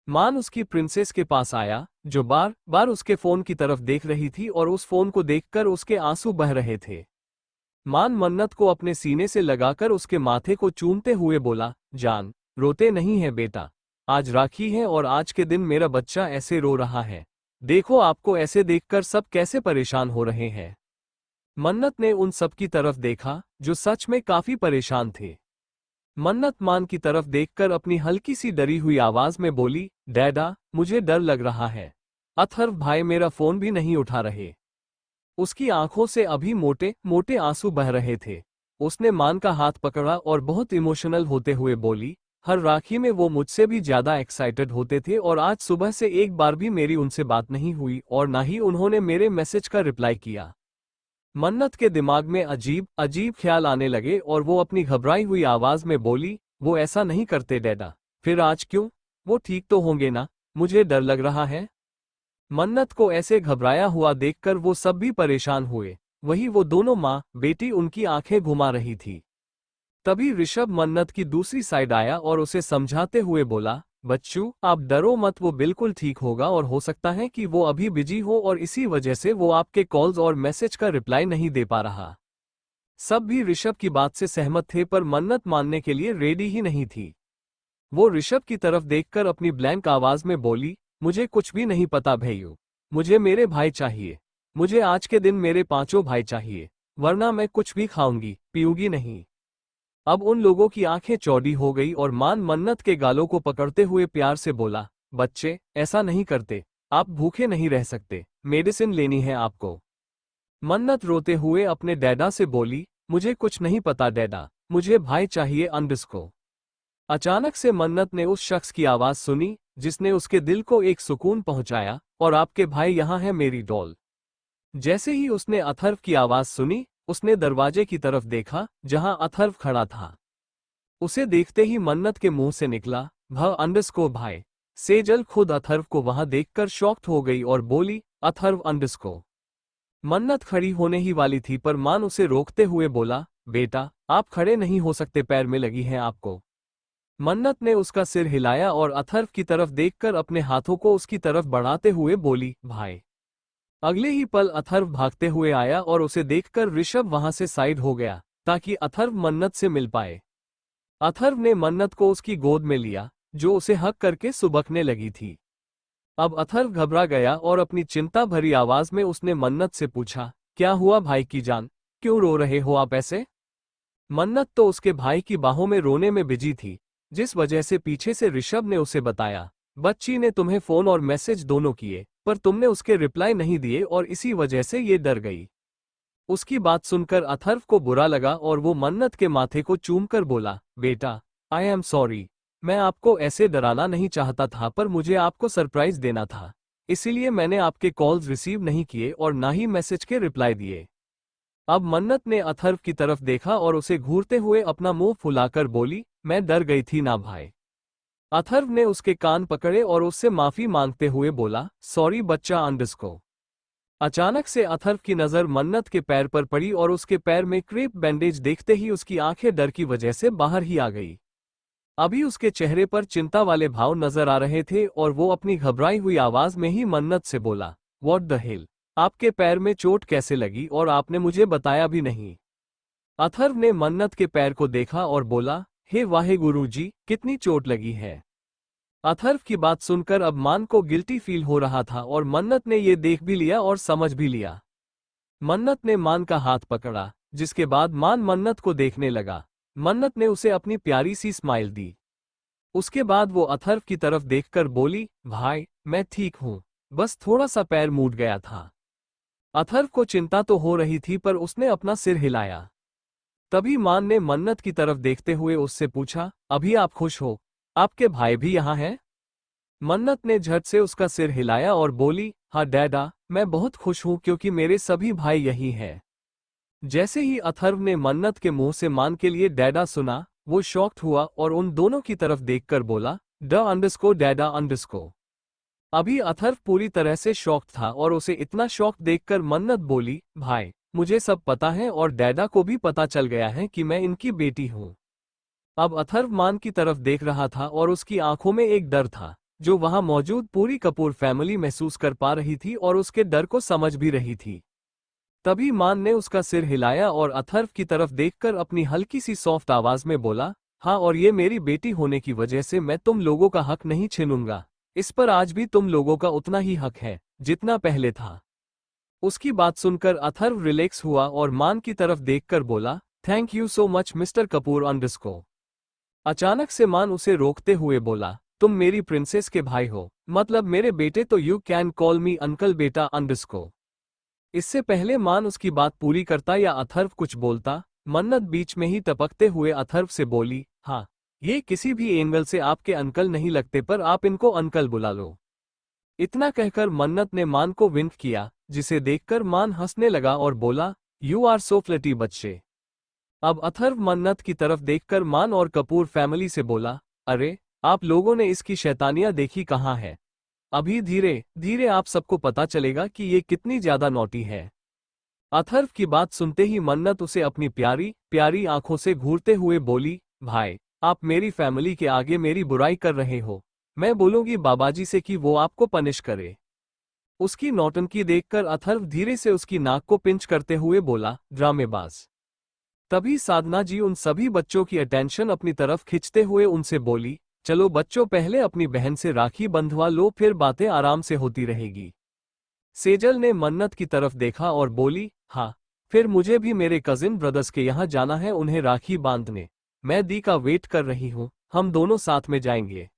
मान उसकी प्रिंसेस के पास आया, जो बार बार उसके फोन की तरफ देख रही थी और उस फोन को देखकर उसके आंसू बह रहे थे। मान मन्नत को अपने सीने से लगाकर उसके माथे को चूमते हुए बोला, जान, रोते नहीं है बेटा, आज राखी है और आज के दिन मेरा बच्चा ऐसे रो रहा है। देखो आपको ऐसे देखकर सब कैसे परेशान हो रहे हैं। मन्नत ने उन सब की तरफ देखा जो सच में काफी परेशान थे। मन्नत मान की तरफ देखकर अपनी हल्की सी डरी हुई आवाज में बोली, डैडा, मुझे डर लग रहा है। अथर्व भाई मेरा फोन भी नहीं उठा रहे। उसकी आंखों से अभी मोटे मोटे आंसू बह रहे थे। उसने मान का हाथ पकड़ा और बहुत इमोशनल होते हुए बोली, हर राखी में वो मुझसे भी ज्यादा एक्साइटेड होते थे और आज सुबह से एक बार भी मेरी उनसे बात नहीं हुई और ना ही उन्होंने मेरे मैसेज का रिप्लाई किया। मन्नत के दिमाग में अजीब अजीब ख्याल आने लगे और वो अपनी घबराई हुई आवाज में बोली, वो ऐसा नहीं करते डैडा। फिर आज क्यों? वो ठीक तो होंगे ना? मुझे डर लग रहा है। मन्नत को ऐसे घबराया हुआ देखकर वो सब भी परेशान हुए। वही वो दोनों माँ बेटी उनकी आंखें घुमा रही थी। तभी ऋषभ मन्नत की दूसरी साइड आया और उसे समझाते हुए बोला, बच्चू आप डरो मत, वो बिल्कुल ठीक होगा और हो सकता है कि वो अभी बिजी हो और इसी वजह से वो आपके कॉल्स और मैसेज का रिप्लाई नहीं दे पा रहा। सब भी ऋषभ की बात से सहमत थे पर मन्नत मानने के लिए रेडी ही नहीं थी। वो ऋषभ की तरफ देखकर अपनी ब्लैंक आवाज में बोली, मुझे कुछ भी नहीं पता भैया। मुझे मेरे भाई चाहिए। मुझे आज के दिन मेरे पांचों भाई चाहिए, वरना मैं कुछ भी खाऊंगी पीऊंगी नहीं। अब उन लोगों की आंखें चौड़ी हो गई और मान मन्नत के गालों को पकड़ते हुए प्यार से बोला, बच्चे ऐसा नहीं करते, आप भूखे नहीं रह सकते, मेडिसिन लेनी है आपको। मन्नत रोते हुए अपने डैडा से बोली, मुझे कुछ नहीं पता डैडा, मुझे भाई चाहिए अंडरस्को। अचानक से मन्नत ने उस शख्स की आवाज सुनी जिसने उसके दिल को एक सुकून पहुंचाया, और आपके भाई यहाँ है मेरी डॉल। जैसे ही उसने अथर्व की आवाज सुनी, उसने दरवाजे की तरफ देखा जहां अथर्व खड़ा था। उसे देखते ही मन्नत के मुंह से निकला, भ अंडरस्को भाई। सेजल खुद अथर्व को वहां देखकर शॉक्ड हो गई और बोली, अथर्व अंडरस्को। मन्नत खड़ी होने ही वाली थी पर मान उसे रोकते हुए बोला, बेटा आप खड़े नहीं हो सकते, पैर में लगी है आपको। मन्नत ने उसका सिर हिलाया और अथर्व की तरफ देखकर अपने हाथों को उसकी तरफ बढ़ाते हुए बोली, भाई। अगले ही पल अथर्व भागते हुए आया और उसे देखकर ऋषभ वहां से साइड हो गया ताकि अथर्व मन्नत से मिल पाए। अथर्व ने मन्नत को उसकी गोद में लिया जो उसे हक करके सुबकने लगी थी। अब अथर्व घबरा गया और अपनी चिंता भरी आवाज में उसने मन्नत से पूछा, क्या हुआ भाई की जान, क्यों रो रहे हो आप ऐसे? मन्नत तो उसके भाई की बाहों में रोने में बिजी थी, जिस वजह से पीछे से ऋषभ ने उसे बताया, बच्ची ने तुम्हें फोन और मैसेज दोनों किए पर तुमने उसके रिप्लाई नहीं दिए और इसी वजह से ये डर गई। उसकी बात सुनकर अथर्व को बुरा लगा और वो मन्नत के माथे को चूमकर बोला, बेटा आई एम सॉरी, मैं आपको ऐसे डराना नहीं चाहता था पर मुझे आपको सरप्राइज देना था, इसीलिए मैंने आपके कॉल्स रिसीव नहीं किए और ना ही मैसेज के रिप्लाई दिए। अब मन्नत ने अथर्व की तरफ देखा और उसे घूरते हुए अपना मुंह फुलाकर बोली, मैं डर गई थी ना भाई। अथर्व ने उसके कान पकड़े और उससे माफी मांगते हुए बोला, सॉरी बच्चा अंडरस्को। अचानक से अथर्व की नजर मन्नत के पैर पर पड़ी और उसके पैर में क्रेप बैंडेज देखते ही उसकी आंखें डर की वजह से बाहर ही आ गई। अभी उसके चेहरे पर चिंता वाले भाव नजर आ रहे थे और वो अपनी घबराई हुई आवाज में ही मन्नत से बोला, व्हाट द हेल, आपके पैर में चोट कैसे लगी और आपने मुझे बताया भी नहीं। अथर्व ने मन्नत के पैर को देखा और बोला, हे वाहेगुरु जी, कितनी चोट लगी है। अथर्व की बात सुनकर अब मान को गिल्टी फील हो रहा था और मन्नत ने ये देख भी लिया और समझ भी लिया। मन्नत ने मान का हाथ पकड़ा, जिसके बाद मान मन्नत को देखने लगा। मन्नत ने उसे अपनी प्यारी सी स्माइल दी। उसके बाद वो अथर्व की तरफ देखकर बोली, भाई मैं ठीक हूँ, बस थोड़ा सा पैर मूड गया था। अथर्व को चिंता तो हो रही थी पर उसने अपना सिर हिलाया। तभी मान ने मन्नत की तरफ देखते हुए उससे पूछा, अभी आप खुश हो? आपके भाई भी यहाँ हैं? मन्नत ने झट से उसका सिर हिलाया और बोली, हाँ डैडा, मैं बहुत खुश हूँ क्योंकि मेरे सभी भाई यही हैं। जैसे ही अथर्व ने मन्नत के मुंह से मान के लिए डैडा सुना, वो शॉक्ड हुआ और उन दोनों की तरफ देखकर बोला, ड अंडरस्को डैडा अंडरस्को। अभी अथर्व पूरी तरह से शॉक्ड था और उसे इतना शॉक देखकर मन्नत बोली, भाई मुझे सब पता है और डैडा को भी पता चल गया है कि मैं इनकी बेटी हूँ। अब अथर्व मान की तरफ देख रहा था और उसकी आंखों में एक डर था जो वहां मौजूद पूरी कपूर फैमिली महसूस कर पा रही थी और उसके डर को समझ भी रही थी। तभी मान ने उसका सिर हिलाया और अथर्व की तरफ देखकर अपनी हल्की सी सॉफ्ट आवाज में बोला, हाँ और ये मेरी बेटी होने की वजह से मैं तुम लोगों का हक नहीं छीनूंगा, इस पर आज भी तुम लोगों का उतना ही हक है जितना पहले था। उसकी बात सुनकर अथर्व रिलैक्स हुआ और मान की तरफ देखकर बोला, thank you so much mister Kapoor अंडरस्को। अचानक से मान उसे रोकते हुए बोला, तुम मेरी प्रिंसेस के भाई हो, मतलब मेरे बेटे, तो you can call me uncle बेटा अंडरस्को। इससे पहले मान उसकी बात पूरी करता या अथर्व कुछ बोलता, मन्नत बीच में ही टपकते हुए अथर्व से बोली, हाँ ये किसी भी एंगल से आपके अंकल नहीं लगते, पर आप इनको अंकल बुला लो। इतना कहकर मन्नत ने मान को विंक किया, जिसे देखकर मान हंसने लगा और बोला, यू आर सो फ्लटी बच्चे। अब अथर्व मन्नत की तरफ देखकर मान और कपूर फैमिली से बोला, अरे आप लोगों ने इसकी शैतानियां देखी कहाँ है? अभी धीरे धीरे आप सबको पता चलेगा कि ये कितनी ज्यादा नॉटी है। अथर्व की बात सुनते ही मन्नत उसे अपनी प्यारी प्यारी आंखों से घूरते हुए बोली, भाई आप मेरी फैमिली के आगे मेरी बुराई कर रहे हो। मैं बोलूंगी बाबाजी से कि वो आपको पनिश करे। उसकी नौटंकी देखकर अथर्व धीरे से उसकी नाक को पिंच करते हुए बोला, ड्रामेबाज। तभी साधना जी उन सभी बच्चों की अटेंशन अपनी तरफ खींचते हुए उनसे बोली, चलो बच्चों, पहले अपनी बहन से राखी बंधवा लो, फिर बातें आराम से होती रहेगी। सेजल ने मन्नत की तरफ देखा और बोली, हाँ, फिर मुझे भी मेरे कजिन ब्रदर्स के यहाँ जाना है उन्हें राखी बांधने। मैं दी का वेट कर रही हूँ, हम दोनों साथ में जाएंगे।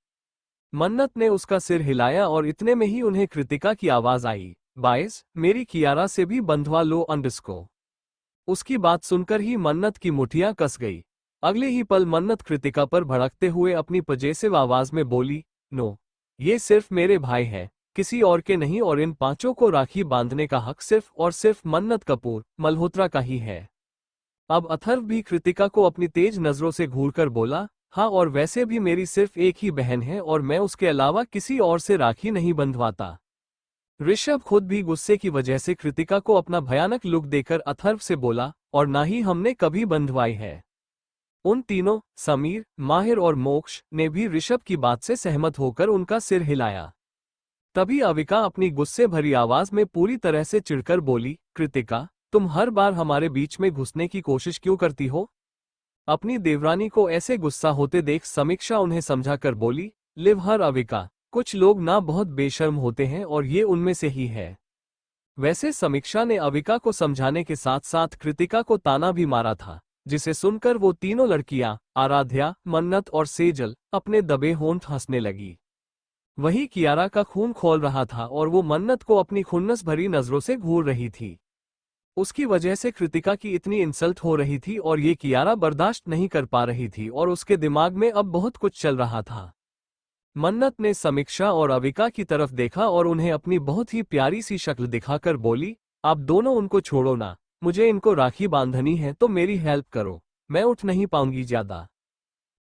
मन्नत ने उसका सिर हिलाया और इतने में ही उन्हें कृतिका की आवाज आई, बाइस मेरी कियारा से भी बंधवा लो अंडस्को। उसकी बात सुनकर ही मन्नत की मुठियां कस गई। अगले ही पल मन्नत कृतिका पर भड़कते हुए अपनी पजेसिव आवाज में बोली, नो, ये सिर्फ मेरे भाई हैं, किसी और के नहीं, और इन पांचों को राखी बांधने का हक सिर्फ और सिर्फ मन्नत कपूर मल्होत्रा का ही है। अब अथर्व भी कृतिका को अपनी तेज नजरों से घूरकर बोला, हाँ, और वैसे भी मेरी सिर्फ एक ही बहन है और मैं उसके अलावा किसी और से राखी नहीं बंधवाता। ऋषभ खुद भी गुस्से की वजह से कृतिका को अपना भयानक लुक देकर अथर्व से बोला, और ना ही हमने कभी बंधवाई है। उन तीनों, समीर, माहिर और मोक्ष, ने भी ऋषभ की बात से सहमत होकर उनका सिर हिलाया। तभी अविका अपनी गुस्से भरी आवाज में पूरी तरह से चिढ़कर बोली, कृतिका, तुम हर बार हमारे बीच में घुसने की कोशिश क्यों करती हो? अपनी देवरानी को ऐसे गुस्सा होते देख समीक्षा उन्हें समझाकर बोली, लिव हर अविका, कुछ लोग ना बहुत बेशर्म होते हैं और ये उनमें से ही है। वैसे समीक्षा ने अविका को समझाने के साथ साथ कृतिका को ताना भी मारा था, जिसे सुनकर वो तीनों लड़कियां, आराध्या, मन्नत और सेजल, अपने दबे होंठ हंसने लगी। वहीं कियारा का खून खौल रहा था और वो मन्नत को अपनी खुन्नस भरी नजरों से घूर रही थी। उसकी वजह से कृतिका की इतनी इंसल्ट हो रही थी और ये कियारा बर्दाश्त नहीं कर पा रही थी और उसके दिमाग में अब बहुत कुछ चल रहा था। मन्नत ने समीक्षा और अविका की तरफ देखा और उन्हें अपनी बहुत ही प्यारी सी शक्ल दिखाकर बोली, आप दोनों उनको छोड़ो ना, मुझे इनको राखी बांधनी है तो मेरी हेल्प करो, मैं उठ नहीं पाऊंगी ज्यादा।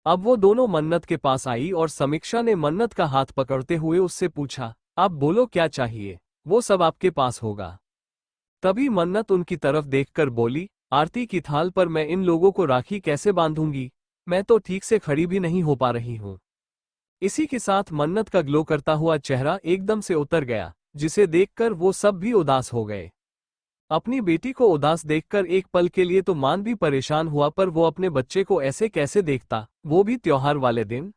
अब वो दोनों मन्नत के पास आई और समीक्षा ने मन्नत का हाथ पकड़ते हुए उससे पूछा, आप बोलो क्या चाहिए, वो सब आपके पास होगा। तभी मन्नत उनकी तरफ देखकर बोली, आरती की थाल पर मैं इन लोगों को राखी कैसे बांधूंगी, मैं तो ठीक से खड़ी भी नहीं हो पा रही हूँ। इसी के साथ मन्नत का ग्लो करता हुआ चेहरा एकदम से उतर गया, जिसे देखकर वो सब भी उदास हो गए। अपनी बेटी को उदास देखकर एक पल के लिए तो मान भी परेशान हुआ, पर वो अपने बच्चे को ऐसे कैसे देखता, वो भी त्योहार वाले दिन।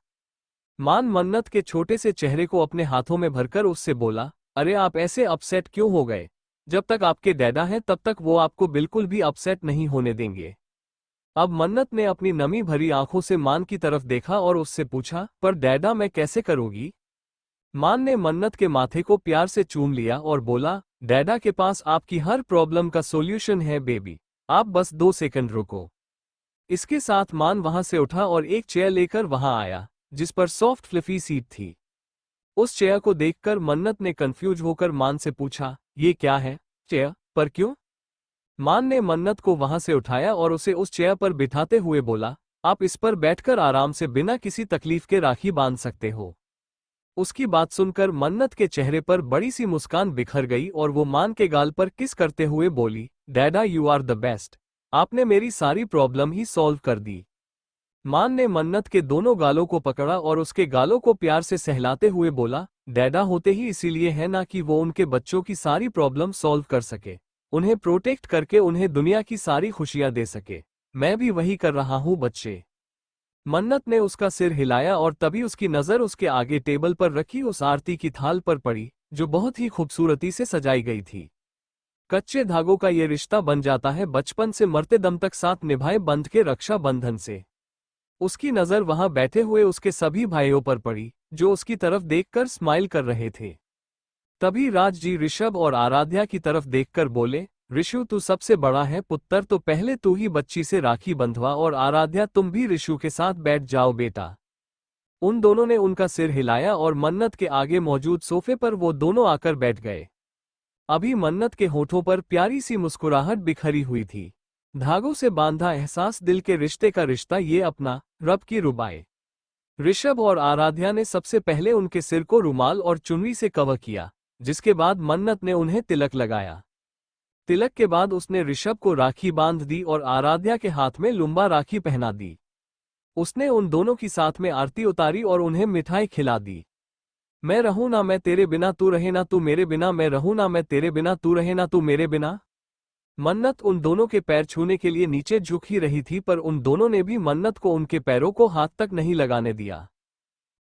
मान मन्नत के छोटे से चेहरे को अपने हाथों में भरकर उससे बोला, अरे आप ऐसे अपसेट क्यों हो गए? जब तक आपके डैडा हैं तब तक वो आपको बिल्कुल भी अपसेट नहीं होने देंगे। अब मन्नत ने अपनी नमी भरी आंखों से मान की तरफ देखा और उससे पूछा, पर डैडा मैं कैसे करूंगी? मान ने मन्नत के माथे को प्यार से चूम लिया और बोला, डैडा के पास आपकी हर प्रॉब्लम का सॉल्यूशन है बेबी, आप बस 2 सेकंड रुको। इसके साथ मान वहां से उठा और एक चेयर लेकर वहां आया, जिस पर सॉफ्ट फ्लफी सीट थी। उस चेयर को देखकर मन्नत ने कंफ्यूज होकर मान से पूछा, ये क्या है? चेयर पर क्यों? मान ने मन्नत को वहां से उठाया और उसे उस चेयर पर बिठाते हुए बोला, आप इस पर बैठकर आराम से बिना किसी तकलीफ के राखी बांध सकते हो। उसकी बात सुनकर मन्नत के चेहरे पर बड़ी सी मुस्कान बिखर गई और वो मान के गाल पर किस करते हुए बोली, डैडा यू आर द बेस्ट, आपने मेरी सारी प्रॉब्लम ही सॉल्व कर दी। मान ने मन्नत के दोनों गालों को पकड़ा और उसके गालों को प्यार से सहलाते हुए बोला, डैडा होते ही इसीलिए है ना कि वो उनके बच्चों की सारी प्रॉब्लम सॉल्व कर सके, उन्हें प्रोटेक्ट करके उन्हें दुनिया की सारी खुशियां दे सके। मैं भी वही कर रहा हूं बच्चे। मन्नत ने उसका सिर हिलाया और तभी उसकी नजर उसके आगे टेबल पर रखी उस आरती की थाल पर पड़ी, जो बहुत ही खूबसूरती से सजाई गई थी। कच्चे धागों का ये रिश्ता बन जाता है बचपन से मरते दम तक साथ निभाए बंध के रक्षा बंधन से। उसकी नजर वहां बैठे हुए उसके सभी भाइयों पर पड़ी, जो उसकी तरफ देखकर स्माइल कर रहे थे। तभी राज जी ऋषभ और आराध्या की तरफ देखकर बोले, ऋषु तू सबसे बड़ा है पुत्र, तो पहले तू ही बच्ची से राखी बंधवा, और आराध्या तुम भी ऋषु के साथ बैठ जाओ बेटा। उन दोनों ने उनका सिर हिलाया और मन्नत के आगे मौजूद सोफे पर वो दोनों आकर बैठ गए। अभी मन्नत के होठों पर प्यारी सी मुस्कुराहट बिखरी हुई थी। धागों से बांधा एहसास, दिल के रिश्ते का रिश्ता, ये अपना रब की रुबाई। ऋषभ और आराध्या ने सबसे पहले उनके सिर को रुमाल और चुनरी से कवर किया, जिसके बाद मन्नत ने उन्हें तिलक लगाया। तिलक के बाद उसने ऋषभ को राखी बांध दी और आराध्या के हाथ में लुम्बा राखी पहना दी। उसने उन दोनों की साथ में आरती उतारी और उन्हें मिठाई खिला दी। मैं रहूं ना मैं तेरे बिना, तू रहे ना तू मेरे बिना, मैं रहूं ना मैं तेरे बिना, तू रहे ना तू मेरे बिना। मन्नत उन दोनों के पैर छूने के लिए नीचे झुक ही रही थी, पर उन दोनों ने भी मन्नत को उनके पैरों को हाथ तक नहीं लगाने दिया।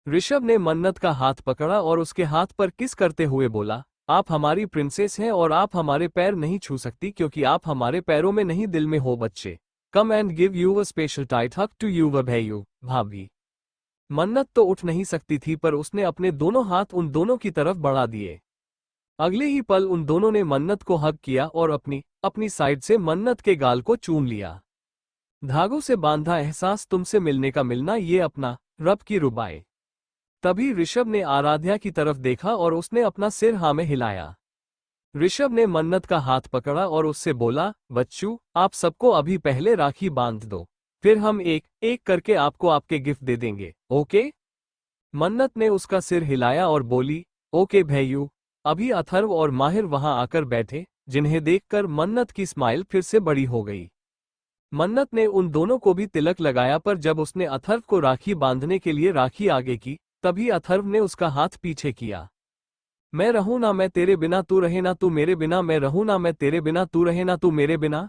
ऋषभ ने मन्नत का हाथ पकड़ा और उसके हाथ पर किस करते हुए बोला, आप हमारी प्रिंसेस हैं और आप हमारे पैर नहीं छू सकती, क्योंकि आप हमारे पैरों में नहीं दिल में हो बच्चे। Come and give you a special tight hug to you भैयू भाभी। मन्नत तो उठ नहीं सकती थी, पर उसने अपने दोनों हाथ उन दोनों की तरफ बढ़ा दिए। अगले ही पल उन दोनों ने मन्नत को हग किया और अपनी अपनी साइड से मन्नत के गाल को चूम लिया। धागों से बांधा एहसास, तुमसे मिलने का मिलना, ये अपना रब की रुबाई। तभी ऋषभ ने आराध्या की तरफ देखा और उसने अपना सिर हाँ में हिलाया। ऋषभ ने मन्नत का हाथ पकड़ा और उससे बोला, बच्चू आप सबको अभी पहले राखी बांध दो, फिर हम एक एक करके आपको आपके गिफ्ट दे देंगे, ओके। मन्नत ने उसका सिर हिलाया और बोली, ओके भैयू। अभी अथर्व और माहिर वहां आकर बैठे, जिन्हें देखकर मन्नत की स्माइल फिर से बड़ी हो गई। मन्नत ने उन दोनों को भी तिलक लगाया, पर जब उसने अथर्व को राखी बांधने के लिए राखी आगे की, तभी अथर्व ने उसका हाथ पीछे किया। मैं रहूं ना मैं तेरे बिना, तू रहे ना तू मेरे बिना, मैं रहूं ना मैं तेरे बिना, तू रहे ना तू मेरे बिना।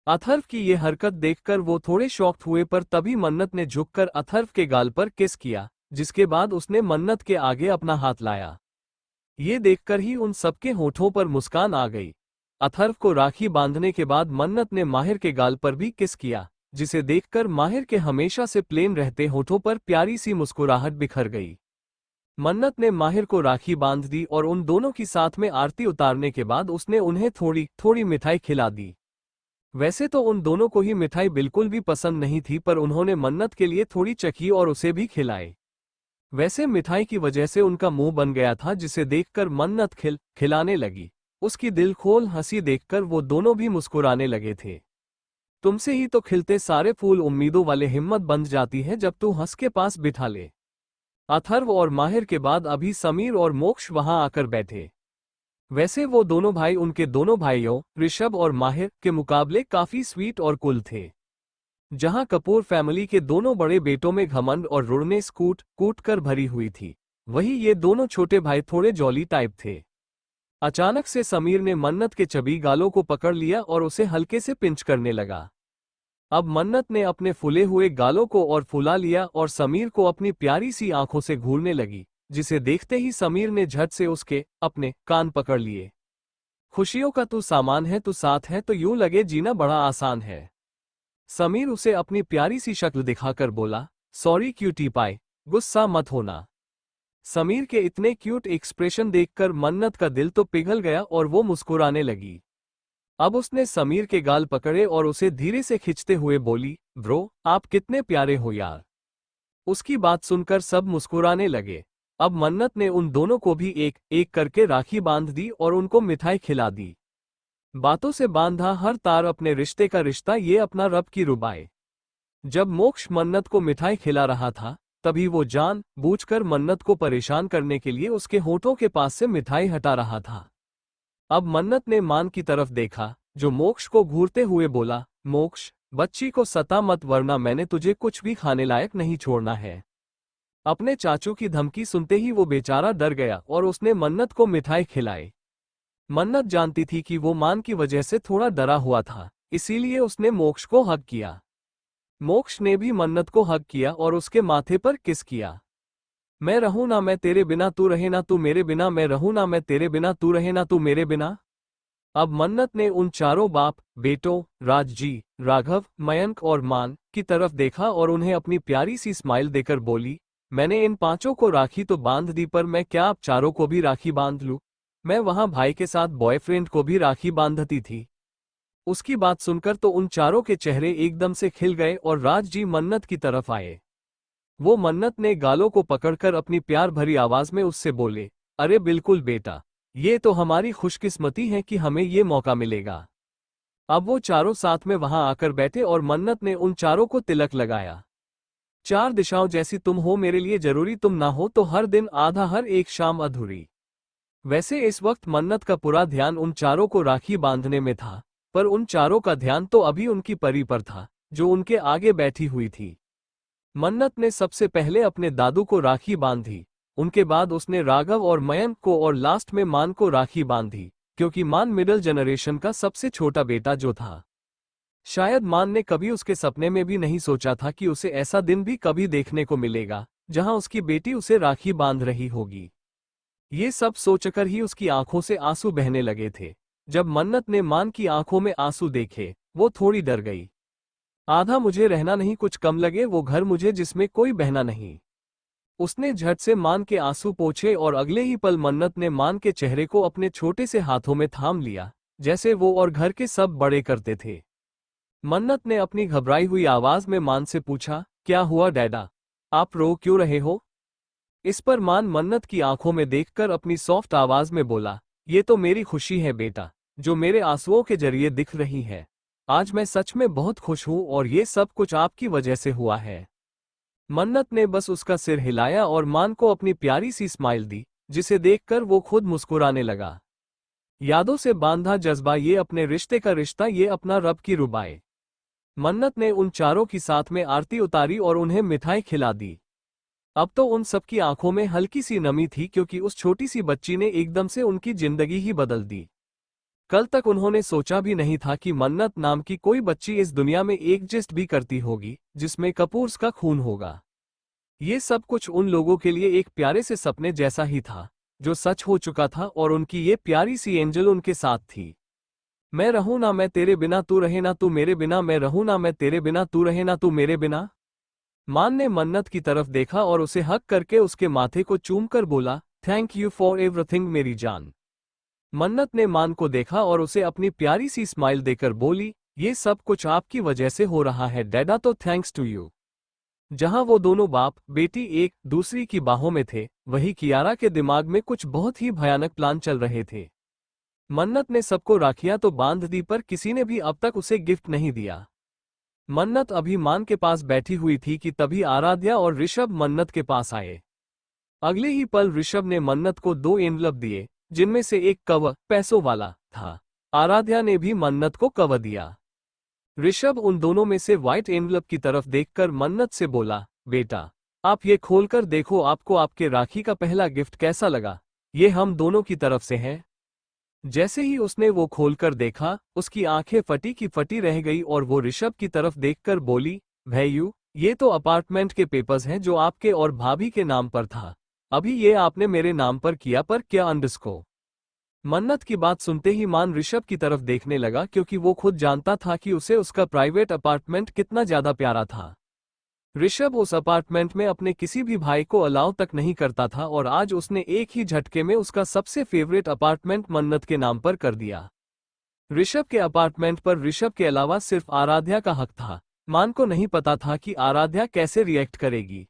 अथर्व की ये हरकत देखकर वो थोड़े शॉक्ड हुए, पर तभी मन्नत ने झुककर अथर्व के गाल पर किस किया, जिसके बाद उसने मन्नत के आगे अपना हाथ लाया। ये देखकर ही उन सबके होठों पर मुस्कान आ गई। अथर्व को राखी बांधने के बाद मन्नत ने माहिर के गाल पर भी किस किया, जिसे देखकर माहिर के हमेशा से प्लेन रहते होठों पर प्यारी सी मुस्कुराहट बिखर गई। मन्नत ने माहिर को राखी बांध दी और उन दोनों की साथ में आरती उतारने के बाद उसने उन्हें थोड़ी थोड़ी मिठाई खिला दी। वैसे तो उन दोनों को ही मिठाई बिल्कुल भी पसंद नहीं थी, पर उन्होंने मन्नत के लिए थोड़ी चखी और उसे भी खिलाई। वैसे मिठाई की वजह से उनका मुंह बन गया था, जिसे देखकर मन्नत खिलाने लगी। उसकी दिल खोल हंसी देखकर वो दोनों भी मुस्कुराने लगे थे। तुमसे ही तो खिलते सारे फूल उम्मीदों वाले हिम्मत बंध जाती है जब तू हंस के पास बिठा ले। अथर्व और माहिर के बाद अभी समीर और मोक्ष वहां आकर बैठे। वैसे वो दोनों भाई उनके दोनों भाइयों ऋषभ और माहिर के मुकाबले काफी स्वीट और कुल थे। जहां कपूर फैमिली के दोनों बड़े बेटों में घमंड और रुड़ने कूट कूट कर भरी हुई थी, वहीं ये दोनों छोटे भाई थोड़े जॉली टाइप थे। अचानक से समीर ने मन्नत के चबी गालों को पकड़ लिया और उसे हल्के से पिंच करने लगा। अब मन्नत ने अपने फूले हुए गालों को और फुला लिया और समीर को अपनी प्यारी सी आंखों से घूरने लगी, जिसे देखते ही समीर ने झट से उसके अपने कान पकड़ लिए। खुशियों का तू सामान है, तू साथ है तो यूं लगे जीना बड़ा आसान है। समीर उसे अपनी प्यारी सी शक्ल दिखाकर बोला, सॉरी क्यूटी पाई, गुस्सा मत होना। समीर के इतने क्यूट एक्सप्रेशन देखकर मन्नत का दिल तो पिघल गया और वो मुस्कुराने लगी। अब उसने समीर के गाल पकड़े और उसे धीरे से खींचते हुए बोली, ब्रो आप कितने प्यारे हो यार। उसकी बात सुनकर सब मुस्कुराने लगे। अब मन्नत ने उन दोनों को भी एक एक करके राखी बांध दी और उनको मिठाई खिला दी। बातों से बांधा हर तार अपने रिश्ते का रिश्ता, ये अपना रब की रुबाई। जब मोक्ष मन्नत को मिठाई खिला रहा था, तभी वो जान बूझकर मन्नत को परेशान करने के लिए उसके होठों के पास से मिठाई हटा रहा था। अब मन्नत ने मान की तरफ देखा, जो मोक्ष को घूरते हुए बोला, मोक्ष बच्ची को सता मत, वरना मैंने तुझे कुछ भी खाने लायक नहीं छोड़ना है। अपने चाचू की धमकी सुनते ही वो बेचारा डर गया और उसने मन्नत को मिठाई खिलाई। मन्नत जानती थी कि वो मान की वजह से थोड़ा डरा हुआ था, इसीलिए उसने मोक्ष को हग किया। मोक्ष ने भी मन्नत को हग किया और उसके माथे पर किस किया। मैं रहूं ना मैं तेरे बिना, तू रहे ना तू मेरे बिना, मैं रहूं ना मैं तेरे बिना, तू रहे ना तू मेरे बिना। अब मन्नत ने उन चारों बाप बेटों राजजी, राघव, मयंक और मान की तरफ देखा और उन्हें अपनी प्यारी सी स्माइल देकर बोली, मैंने इन पांचों को राखी तो बांध दी, पर मैं क्या आप चारों को भी राखी बांध लूं? मैं वहां भाई के साथ बॉयफ्रेंड को भी राखी बांधती थी, उसकी बात सुनकर तो उन चारों के चेहरे एकदम से खिल गए और राज जी मन्नत की तरफ आए। वो मन्नत ने गालों को पकड़कर अपनी प्यार भरी आवाज में उससे बोले, अरे बिल्कुल बेटा, ये तो हमारी खुशकिस्मती है कि हमें ये मौका मिलेगा। अब वो चारों साथ में वहां आकर बैठे और मन्नत ने उन चारों को तिलक लगाया। चार दिशाओं जैसी तुम हो मेरे लिए जरूरी तुम ना हो तो हर दिन आधा हर एक शाम अधूरी। वैसे इस वक्त मन्नत का पूरा ध्यान उन चारों को राखी बांधने में था, पर उन चारों का ध्यान तो अभी उनकी परी पर था, जो उनके आगे बैठी हुई थी। मन्नत ने सबसे पहले अपने दादू को राखी बांधी, उनके बाद उसने राघव और मयंक को और लास्ट में मान को राखी बांधी, क्योंकि मान मिडिल जनरेशन का सबसे छोटा बेटा जो था। शायद मान ने कभी उसके सपने में भी नहीं सोचा था कि उसे ऐसा दिन भी कभी देखने को मिलेगा जहां उसकी बेटी उसे राखी बांध रही होगी। ये सब सोचकर ही उसकी आंखों से आंसू बहने लगे थे। जब मन्नत ने मान की आंखों में आंसू देखे, वो थोड़ी डर गई। आधा मुझे रहना नहीं कुछ कम लगे वो घर मुझे जिसमें कोई बहना नहीं। उसने झट से मान के आंसू पोंछे और अगले ही पल मन्नत ने मान के चेहरे को अपने छोटे से हाथों में थाम लिया, जैसे वो और घर के सब बड़े करते थे। मन्नत ने अपनी घबराई हुई आवाज में मान से पूछा, क्या हुआ डैडा, आप रो क्यों रहे हो? इस पर मान मन्नत की आंखों में देखकर अपनी सॉफ्ट आवाज में बोला, ये तो मेरी खुशी है बेटा, जो मेरे आंसुओं के जरिए दिख रही है। आज मैं सच में बहुत खुश हूं और ये सब कुछ आपकी वजह से हुआ है। मन्नत ने बस उसका सिर हिलाया और मान को अपनी प्यारी सी स्माइल दी, जिसे देखकर वो खुद मुस्कुराने लगा। यादों से बांधा जज्बा, ये अपने रिश्ते का रिश्ता, ये अपना रब की रुबाई। मन्नत ने उन चारों की साथ में आरती उतारी और उन्हें मिठाई खिला दी। अब तो उन सबकी आंखों में हल्की सी नमी थी, क्योंकि उस छोटी सी बच्ची ने एकदम से उनकी जिंदगी ही बदल दी। कल तक उन्होंने सोचा भी नहीं था कि मन्नत नाम की कोई बच्ची इस दुनिया में एग्जिस्ट भी करती होगी, जिसमें कपूर्स का खून होगा। ये सब कुछ उन लोगों के लिए एक प्यारे से सपने जैसा ही था, जो सच हो चुका था और उनकी ये प्यारी सी एंजल उनके साथ थी। मैं रहूं ना मैं तेरे बिना, तू रहे ना तू मेरे बिना, मैं रहूं ना मैं तेरे बिना, तू रहे ना तू मेरे बिना। मान ने मन्नत की तरफ देखा और उसे हक करके उसके माथे को चूमकर बोला, थैंक यू फॉर एवरीथिंग मेरी जान। मन्नत ने मान को देखा और उसे अपनी प्यारी सी स्माइल देकर बोली, ये सब कुछ आपकी वजह से हो रहा है डैडा, तो थैंक्स टू यू। जहां वो दोनों बाप बेटी एक दूसरी की बाहों में थे, वहीं कियारा के दिमाग में कुछ बहुत ही भयानक प्लान चल रहे थे। मन्नत ने सबको राखियां तो बांध दी, पर किसी ने भी अब तक उसे गिफ्ट नहीं दिया। मन्नत अभी मान के पास बैठी हुई थी कि तभी आराध्या और ऋषभ मन्नत के पास आए। अगले ही पल ऋषभ ने मन्नत को 2 एनवलप दिए, जिनमें से एक कवर पैसों वाला था। आराध्या ने भी मन्नत को कवर दिया। ऋषभ उन दोनों में से व्हाइट एनवलप की तरफ देखकर मन्नत से बोला, बेटा आप ये खोलकर देखो, आपको आपके राखी का पहला गिफ्ट कैसा लगा? ये हम दोनों की तरफ से है। जैसे ही उसने वो खोलकर देखा, उसकी आंखें फटी की फटी रह गई और वो ऋषभ की तरफ देखकर बोली, भैयू ये तो अपार्टमेंट के पेपर्स हैं जो आपके और भाभी के नाम पर था, अभी ये आपने मेरे नाम पर किया, पर क्या अंडरस्को? मन्नत की बात सुनते ही मान ऋषभ की तरफ देखने लगा, क्योंकि वो खुद जानता था कि उसे उसका प्राइवेट अपार्टमेंट कितना ज्यादा प्यारा था। ऋषभ उस अपार्टमेंट में अपने किसी भी भाई को अलाउ तक नहीं करता था और आज उसने एक ही झटके में उसका सबसे फेवरेट अपार्टमेंट मन्नत के नाम पर कर दिया। ऋषभ के अपार्टमेंट पर ऋषभ के अलावा सिर्फ आराध्या का हक था। मान को नहीं पता था कि आराध्या कैसे रिएक्ट करेगी।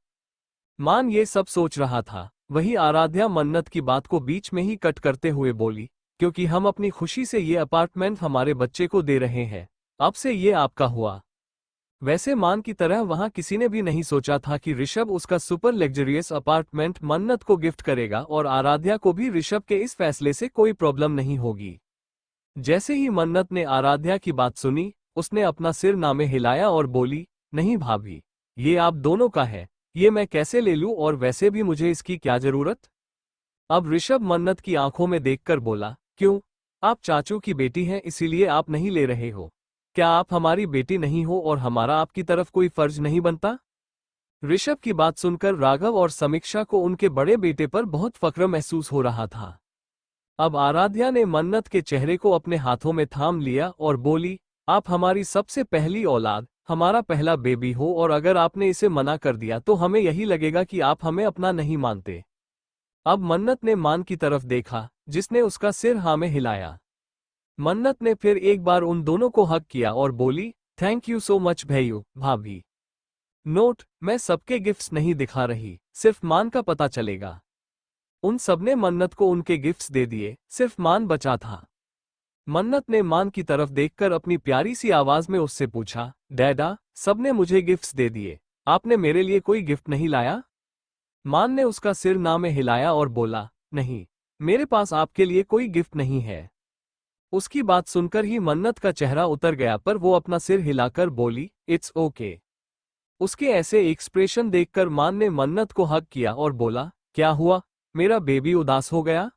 मान ये सब सोच रहा था, वही आराध्या मन्नत की बात को बीच में ही कट करते हुए बोली, क्योंकि हम अपनी खुशी से ये अपार्टमेंट हमारे बच्चे को दे रहे हैं, अब से ये आपका हुआ। वैसे मान की तरह वहां किसी ने भी नहीं सोचा था कि ऋषभ उसका सुपर लग्जरियस अपार्टमेंट मन्नत को गिफ्ट करेगा और आराध्या को भी ऋषभ के इस फैसले से कोई प्रॉब्लम नहीं होगी। जैसे ही मन्नत ने आराध्या की बात सुनी, उसने अपना सिर नामे हिलाया और बोली, नहीं भाभी, ये आप दोनों का है, ये मैं कैसे ले लूं, और वैसे भी मुझे इसकी क्या जरूरत? अब ऋषभ मन्नत की आंखों में देखकर बोला, क्यों, आप चाचू की बेटी हैं इसीलिए आप नहीं ले रहे हो? क्या आप हमारी बेटी नहीं हो और हमारा आपकी तरफ कोई फर्ज नहीं बनता? ऋषभ की बात सुनकर राघव और समीक्षा को उनके बड़े बेटे पर बहुत फक्र महसूस हो रहा था। अब आराध्या ने मन्नत के चेहरे को अपने हाथों में थाम लिया और बोली, आप हमारी सबसे पहली औलाद, हमारा पहला बेबी हो, और अगर आपने इसे मना कर दिया तो हमें यही लगेगा कि आप हमें अपना नहीं मानते। अब मन्नत ने मान की तरफ देखा, जिसने उसका सिर हाँ में हिलाया। मन्नत ने फिर एक बार उन दोनों को हक किया और बोली, thank you so much Bhaiyu भाभी। नोट, मैं सबके गिफ्ट्स नहीं दिखा रही, सिर्फ मान का पता चलेगा। उन सबने मन्नत को उनके गिफ्ट्स दे दिए, सिर्फ मान बचा था। मन्नत ने मान की तरफ देखकर अपनी प्यारी सी आवाज में उससे पूछा, डैडा, सबने मुझे गिफ्ट्स दे दिए, आपने मेरे लिए कोई गिफ्ट नहीं लाया? मान ने उसका सिर ना में हिलाया और बोला, नहीं, मेरे पास आपके लिए कोई गिफ्ट नहीं है। उसकी बात सुनकर ही मन्नत का चेहरा उतर गया, पर वो अपना सिर हिलाकर बोली, इट्स ओके। उसके ऐसे एक्सप्रेशन देखकर मान ने मन्नत को हग किया और बोला, क्या हुआ, मेरा बेबी उदास हो गया?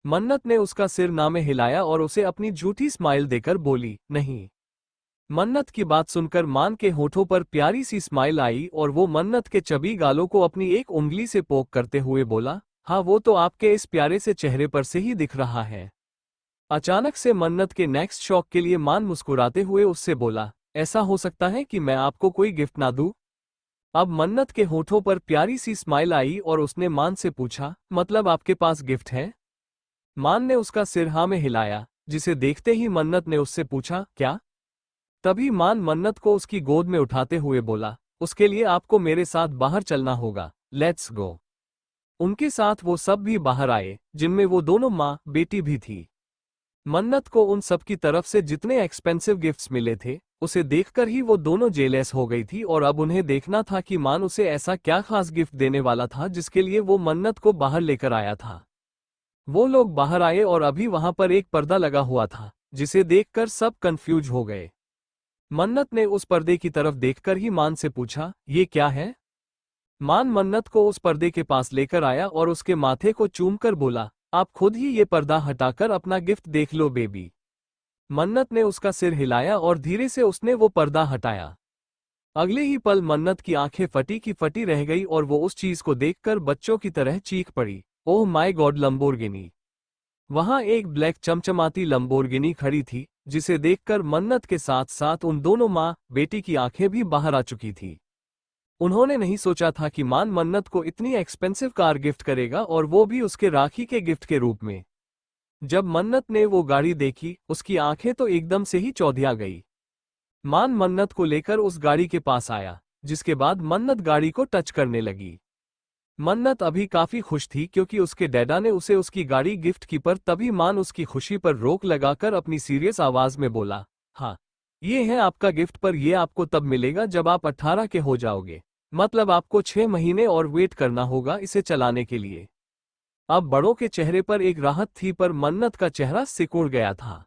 मन्नत ने उसका सिर ना में हिलाया और उसे अपनी झूठी स्माइल देकर बोली, नहीं। मन्नत की बात सुनकर मान के होठों पर प्यारी सी स्माइल आई और वो मन्नत के चबी गालों को अपनी एक उंगली से पोक करते हुए बोला, हाँ वो तो आपके इस प्यारे से चेहरे पर से ही दिख रहा है। अचानक से मन्नत के नेक्स्ट शॉक के लिए मान मुस्कुराते हुए उससे बोला, ऐसा हो सकता है कि मैं आपको कोई गिफ्ट ना दूं? अब मन्नत के होठों पर प्यारी सी स्माइल आई और उसने मान से पूछा, मतलब आपके पास गिफ्ट है? मान ने उसका सिर हाँ में हिलाया, जिसे देखते ही मन्नत ने उससे पूछा, क्या? तभी मान मन्नत को उसकी गोद में उठाते हुए बोला, उसके लिए आपको मेरे साथ बाहर चलना होगा, लेट्स गो। उनके साथ वो सब भी बाहर आए, जिनमें वो दोनों माँ बेटी भी थी। मन्नत को उन सब की तरफ से जितने एक्सपेंसिव गिफ्ट्स मिले थे, उसे देखकर ही वो दोनों जेलस हो गई थी और अब उन्हें देखना था कि मान उसे ऐसा क्या खास गिफ्ट देने वाला था जिसके लिए वो मन्नत को बाहर लेकर आया था। वो लोग बाहर आए और अभी वहां पर एक पर्दा लगा हुआ था, जिसे देखकर सब कंफ्यूज हो गए। मन्नत ने उस पर्दे की तरफ देखकर ही मान से पूछा, ये क्या है? मान मन्नत को उस पर्दे के पास लेकर आया और उसके माथे को चूमकर बोला, आप खुद ही ये पर्दा हटाकर अपना गिफ्ट देख लो बेबी। मन्नत ने उसका सिर हिलाया और धीरे से उसने वो पर्दा हटाया। अगले ही पल मन्नत की आंखें फटी की फटी रह गई और वो उस चीज को देखकर बच्चों की तरह चीख पड़ी, ओह माय गॉड, लंबोर्गिनी। वहां एक ब्लैक चमचमाती लंबोर्गिनी खड़ी थी, जिसे देखकर मन्नत के साथ साथ उन दोनों माँ बेटी की आंखें भी बाहर आ चुकी थी। उन्होंने नहीं सोचा था कि मान मन्नत को इतनी एक्सपेंसिव कार गिफ्ट करेगा, और वो भी उसके राखी के गिफ्ट के रूप में। जब मन्नत ने वो गाड़ी देखी, उसकी आंखें तो एकदम से ही चौंधिया गई। मान मन्नत को लेकर उस गाड़ी के पास आया, जिसके बाद मन्नत गाड़ी को टच करने लगी। मन्नत अभी काफी खुश थी क्योंकि उसके डैडा ने उसे उसकी गाड़ी गिफ्ट की, पर तभी मान उसकी खुशी पर रोक लगाकर अपनी सीरियस आवाज में बोला, हाँ, ये है आपका गिफ्ट, पर ये आपको तब मिलेगा जब आप 18 के हो जाओगे, मतलब आपको 6 महीने और वेट करना होगा इसे चलाने के लिए। अब बड़ों के चेहरे पर एक राहत थी, पर मन्नत का चेहरा सिकुड़ गया था।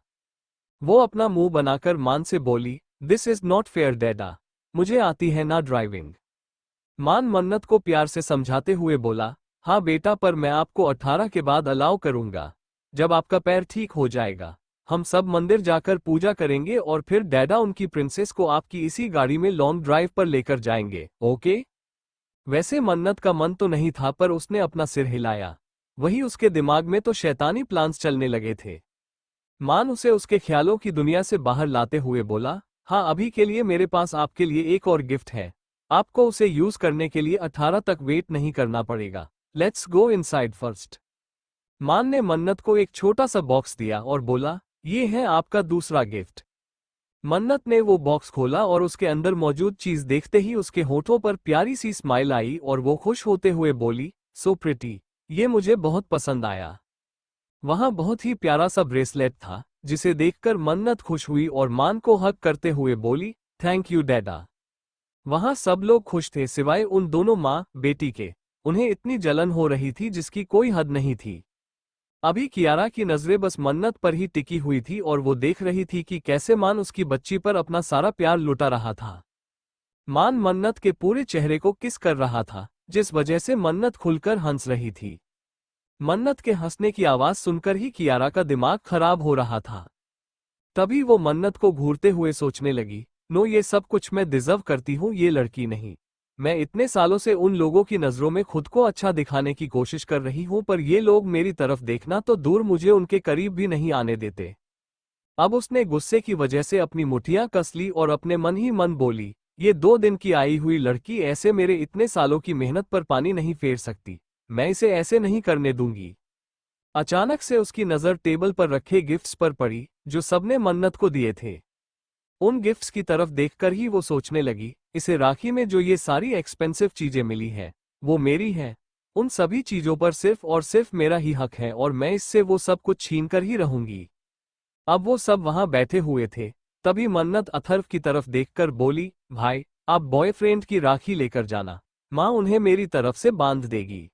वो अपना मुंह बनाकर मान से बोली, दिस इज नॉट फेयर डैडा, मुझे आती है ना ड्राइविंग। मान मन्नत को प्यार से समझाते हुए बोला, हाँ बेटा, पर मैं आपको 18 के बाद अलाउ करूंगा। जब आपका पैर ठीक हो जाएगा, हम सब मंदिर जाकर पूजा करेंगे और फिर डैडा उनकी प्रिंसेस को आपकी इसी गाड़ी में लॉन्ग ड्राइव पर लेकर जाएंगे, ओके? वैसे मन्नत का मन तो नहीं था, पर उसने अपना सिर हिलाया। वही उसके दिमाग में तो शैतानी प्लान्स चलने लगे थे। मान उसे उसके ख्यालों की दुनिया से बाहर लाते हुए बोला, हाँ, अभी के लिए मेरे पास आपके लिए एक और गिफ्ट है। आपको उसे यूज करने के लिए 18 तक वेट नहीं करना पड़ेगा। Let's go inside first. मान ने मन्नत को एक छोटा सा बॉक्स दिया और बोला, ये है आपका दूसरा गिफ्ट। मन्नत ने वो बॉक्स खोला और उसके अंदर मौजूद चीज देखते ही उसके होठों पर प्यारी सी स्माइल आई और वो खुश होते हुए बोली, सो प्रिटी, ये मुझे बहुत पसंद आया। वहां बहुत ही प्यारा सा ब्रेसलेट था, जिसे देखकर मन्नत खुश हुई और मान को हग करते हुए बोली, थैंक यू डैडा। वहां सब लोग खुश थे सिवाय उन दोनों माँ बेटी के। उन्हें इतनी जलन हो रही थी जिसकी कोई हद नहीं थी। अभी कियारा की नजरें बस मन्नत पर ही टिकी हुई थी और वो देख रही थी कि कैसे मान उसकी बच्ची पर अपना सारा प्यार लुटा रहा था। मान मन्नत के पूरे चेहरे को किस कर रहा था, जिस वजह से मन्नत खुलकर हंस रही थी। मन्नत के हंसने की आवाज सुनकर ही कियारा का दिमाग खराब हो रहा था। तभी वो मन्नत को घूरते हुए सोचने लगी, नो, ये सब कुछ मैं डिजर्व करती हूँ, ये लड़की नहीं। मैं इतने सालों से उन लोगों की नजरों में खुद को अच्छा दिखाने की कोशिश कर रही हूँ, पर ये लोग मेरी तरफ देखना तो दूर, मुझे उनके करीब भी नहीं आने देते। अब उसने गुस्से की वजह से अपनी मुठियां कस ली और अपने मन ही मन बोली, ये 2 दिन की आई हुई लड़की ऐसे मेरे इतने सालों की मेहनत पर पानी नहीं फेर सकती। मैं इसे ऐसे नहीं करने दूंगी। अचानक से उसकी नज़र टेबल पर रखे गिफ्ट्स पर पड़ी जो सबने मन्नत को दिए थे। उन गिफ्ट्स की तरफ देखकर ही वो सोचने लगी, इसे राखी में जो ये सारी एक्सपेंसिव चीजें मिली हैं, वो मेरी हैं। उन सभी चीजों पर सिर्फ और सिर्फ मेरा ही हक है और मैं इससे वो सब कुछ छीन कर ही रहूंगी। अब वो सब वहां बैठे हुए थे। तभी मन्नत अथर्व की तरफ देखकर बोली, भाई, आप बॉयफ्रेंड की राखी लेकर जाना, माँ उन्हें मेरी तरफ से बांध देगी।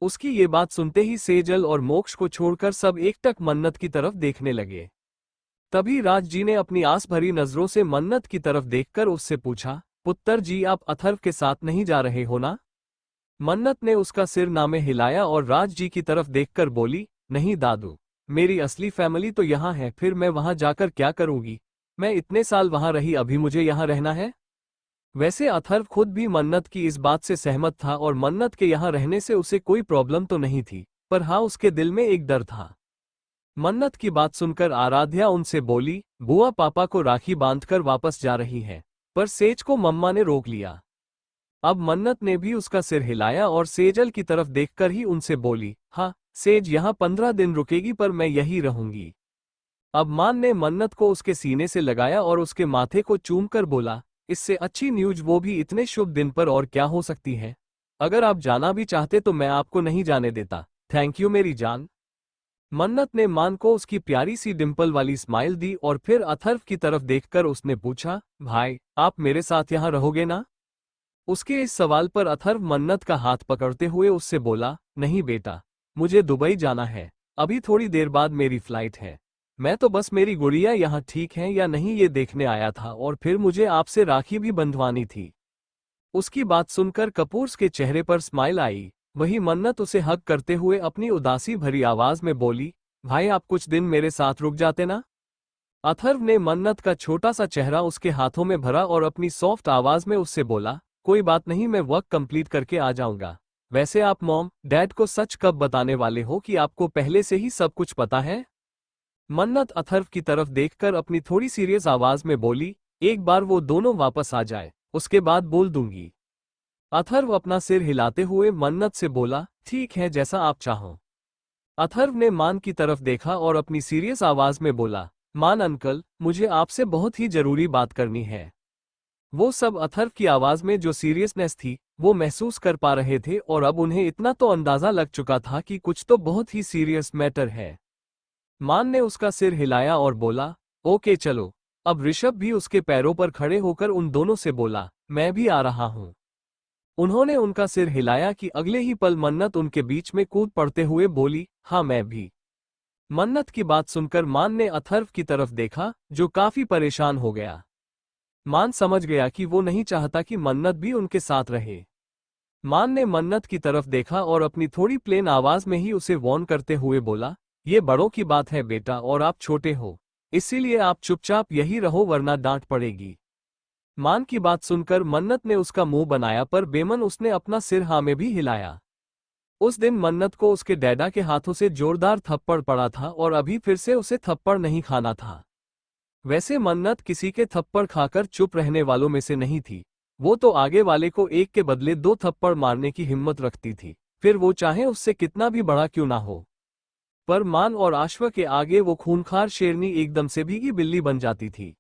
उसकी ये बात सुनते ही सेजल और मोक्ष को छोड़कर सब एकटक मन्नत की तरफ देखने लगे। तभी राज जी ने अपनी आस भरी नजरों से मन्नत की तरफ देखकर उससे पूछा, पुत्र जी आप अथर्व के साथ नहीं जा रहे हो ना? मन्नत ने उसका सिर नामे हिलाया और राज जी की तरफ देखकर बोली, नहीं दादू, मेरी असली फैमिली तो यहाँ है, फिर मैं वहां जाकर क्या करूंगी? मैं इतने साल वहां रही, अभी मुझे यहाँ रहना है? वैसे अथर्व खुद भी मन्नत की इस बात से सहमत था और मन्नत के यहाँ रहने से उसे कोई प्रॉब्लम तो नहीं थी, पर हाँ उसके दिल में एक डर था। मन्नत की बात सुनकर आराध्या उनसे बोली, बुआ पापा को राखी बांधकर वापस जा रही है, पर सेज को मम्मा ने रोक लिया। अब मन्नत ने भी उसका सिर हिलाया और सेजल की तरफ देखकर ही उनसे बोली, हाँ सेज यहाँ 15 दिन रुकेगी पर मैं यही रहूंगी। अब मान ने मन्नत को उसके सीने से लगाया और उसके माथे को चूमकर बोला, इससे अच्छी न्यूज वो भी इतने शुभ दिन पर और क्या हो सकती है। अगर आप जाना भी चाहते तो मैं आपको नहीं जाने देता। थैंक यू मेरी जान। मन्नत ने मान को उसकी प्यारी सी डिंपल वाली स्माइल दी और फिर अथर्व की तरफ देखकर उसने पूछा, भाई आप मेरे साथ यहाँ रहोगे ना? उसके इस सवाल पर अथर्व मन्नत का हाथ पकड़ते हुए उससे बोला, नहीं बेटा, मुझे दुबई जाना है, अभी थोड़ी देर बाद मेरी फ्लाइट है। मैं तो बस मेरी गुड़िया यहाँ ठीक है या नहीं ये देखने आया था और फिर मुझे आपसे राखी भी बंधवानी थी। उसकी बात सुनकर कपूर्स के चेहरे पर स्माइल आई। वही मन्नत उसे हग करते हुए अपनी उदासी भरी आवाज में बोली, भाई आप कुछ दिन मेरे साथ रुक जाते ना? अथर्व ने मन्नत का छोटा सा चेहरा उसके हाथों में भरा और अपनी सॉफ्ट आवाज में उससे बोला, कोई बात नहीं, मैं वर्क कंप्लीट करके आ जाऊंगा। वैसे आप मॉम डैड को सच कब बताने वाले हो कि आपको पहले से ही सब कुछ पता है? मन्नत अथर्व की तरफ देखकर अपनी थोड़ी सीरियस आवाज में बोली, एक बार वो दोनों वापस आ जाए उसके बाद बोल दूंगी। अथर्व अपना सिर हिलाते हुए मन्नत से बोला, ठीक है जैसा आप चाहो। अथर्व ने मान की तरफ देखा और अपनी सीरियस आवाज में बोला, मान अंकल मुझे आपसे बहुत ही जरूरी बात करनी है। वो सब अथर्व की आवाज में जो सीरियसनेस थी वो महसूस कर पा रहे थे और अब उन्हें इतना तो अंदाजा लग चुका था कि कुछ तो बहुत ही सीरियस मैटर है। मान ने उसका सिर हिलाया और बोला, ओके चलो। अब ऋषभ भी उसके पैरों पर खड़े होकर उन दोनों से बोला, मैं भी आ रहा हूं। उन्होंने उनका सिर हिलाया कि अगले ही पल मन्नत उनके बीच में कूद पड़ते हुए बोली, हाँ मैं भी। मन्नत की बात सुनकर मान ने अथर्व की तरफ देखा जो काफी परेशान हो गया। मान समझ गया कि वो नहीं चाहता कि मन्नत भी उनके साथ रहे। मान ने मन्नत की तरफ देखा और अपनी थोड़ी प्लेन आवाज में ही उसे वार्न करते हुए बोला, ये बड़ों की बात है बेटा और आप छोटे हो, इसीलिए आप चुपचाप यही रहो वरना डांट पड़ेगी। मान की बात सुनकर मन्नत ने उसका मुंह बनाया पर बेमन उसने अपना सिर हाँ में भी हिलाया। उस दिन मन्नत को उसके डैडा के हाथों से जोरदार थप्पड़ पड़ा था और अभी फिर से उसे थप्पड़ नहीं खाना था। वैसे मन्नत किसी के थप्पड़ खाकर चुप रहने वालों में से नहीं थी। वो तो आगे वाले को एक के बदले दो थप्पड़ मारने की हिम्मत रखती थी, फिर वो चाहे उससे कितना भी बड़ा क्यों ना हो। पर मान और आश्व के आगे वो खूंखार शेरनी एकदम से भीगी बिल्ली बन जाती थी।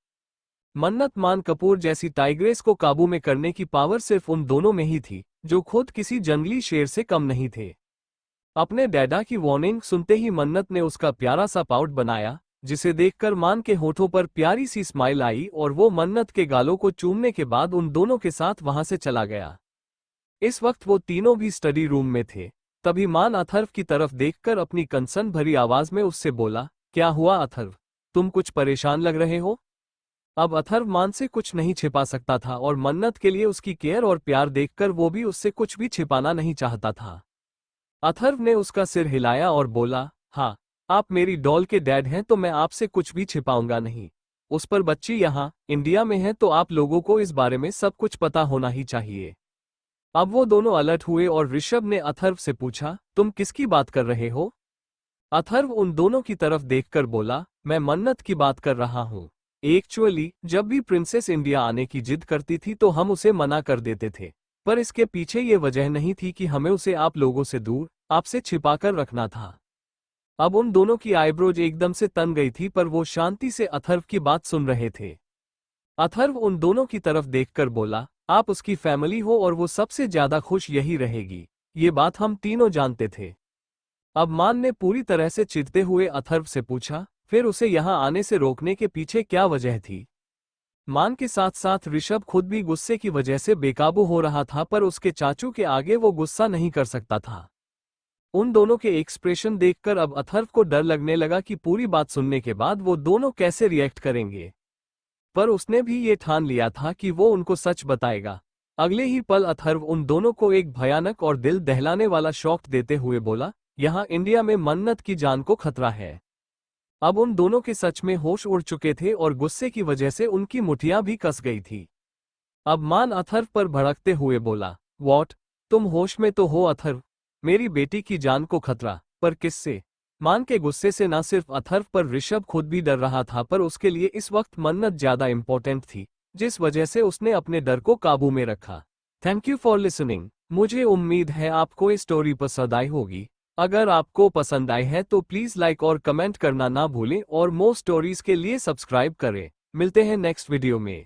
मन्नत मान कपूर जैसी टाइग्रेस को काबू में करने की पावर सिर्फ उन दोनों में ही थी जो खुद किसी जंगली शेर से कम नहीं थे। अपने डैडा की वार्निंग सुनते ही मन्नत ने उसका प्यारा सा पाउट बनाया जिसे देखकर मान के होठों पर प्यारी सी स्माइल आई और वो मन्नत के गालों को चूमने के बाद उन दोनों के साथ वहां से चला गया। इस वक्त वो तीनों भी स्टडी रूम में थे। तभी मान अथर्व की तरफ देखकर अपनी कंसर्न भरी आवाज में उससे बोला, क्या हुआ अथर्व, तुम कुछ परेशान लग रहे हो? अब अथर्व मान से कुछ नहीं छिपा सकता था और मन्नत के लिए उसकी केयर और प्यार देखकर वो भी उससे कुछ भी छिपाना नहीं चाहता था। अथर्व ने उसका सिर हिलाया और बोला, हाँ आप मेरी डॉल के डैड हैं तो मैं आपसे कुछ भी छिपाऊंगा नहीं। उस पर बच्ची यहाँ इंडिया में है तो आप लोगों को इस बारे में सब कुछ पता होना ही चाहिए। अब वो दोनों अलर्ट हुए और ऋषभ ने अथर्व से पूछा, तुम किसकी बात कर रहे हो? अथर्व उन दोनों की तरफ देखकर बोला, मैं मन्नत की बात कर रहा हूँ। एक्चुअली जब भी प्रिंसेस इंडिया आने की जिद करती थी तो हम उसे मना कर देते थे, पर इसके पीछे ये वजह नहीं थी कि हमें उसे आप लोगों से दूर, आपसे छिपाकर रखना था। अब उन दोनों की आईब्रोज एकदम से तन गई थी, पर वो शांति से अथर्व की बात सुन रहे थे। अथर्व उन दोनों की तरफ देखकर बोला, आप उसकी फैमिली हो और वो सबसे ज्यादा खुश यही रहेगी। ये बात हम तीनों जानते थे। अब मान ने पूरी तरह से चिढ़ते हुए अथर्व से पूछा, फिर उसे यहाँ आने से रोकने के पीछे क्या वजह थी? मान के साथ साथ ऋषभ खुद भी गुस्से की वजह से बेकाबू हो रहा था, पर उसके चाचू के आगे वो गुस्सा नहीं कर सकता था। उन दोनों के एक्सप्रेशन देखकर अब अथर्व को डर लगने लगा कि पूरी बात सुनने के बाद वो दोनों कैसे रिएक्ट करेंगे। पर उसने भी ये ठान लिया था कि वो उनको सच बताएगा। अगले ही पल अथर्व उन दोनों को एक भयानक और दिल दहलाने वाला शॉक देते हुए बोला, यहाँ इंडिया में मन्नत की जान को खतरा है। अब उन दोनों के सच में होश उड़ चुके थे और गुस्से की वजह से उनकी मुठियां भी कस गई थी। अब मान अथर्व पर भड़कते हुए बोला, वॉट? तुम होश में तो हो अथर्व? मेरी बेटी की जान को खतरा? पर किससे? मान के गुस्से से न सिर्फ अथर्व पर ऋषभ खुद भी डर रहा था, पर उसके लिए इस वक्त मन्नत ज्यादा इंपॉर्टेंट थी, जिस वजह से उसने अपने डर को काबू में रखा। Thank you for listening. मुझे उम्मीद है आपको ये स्टोरी पसंद आई होगी। अगर आपको पसंद आई है तो प्लीज लाइक और कमेंट करना ना भूलें और मोर स्टोरीज के लिए सब्सक्राइब करें। मिलते हैं नेक्स्ट वीडियो में।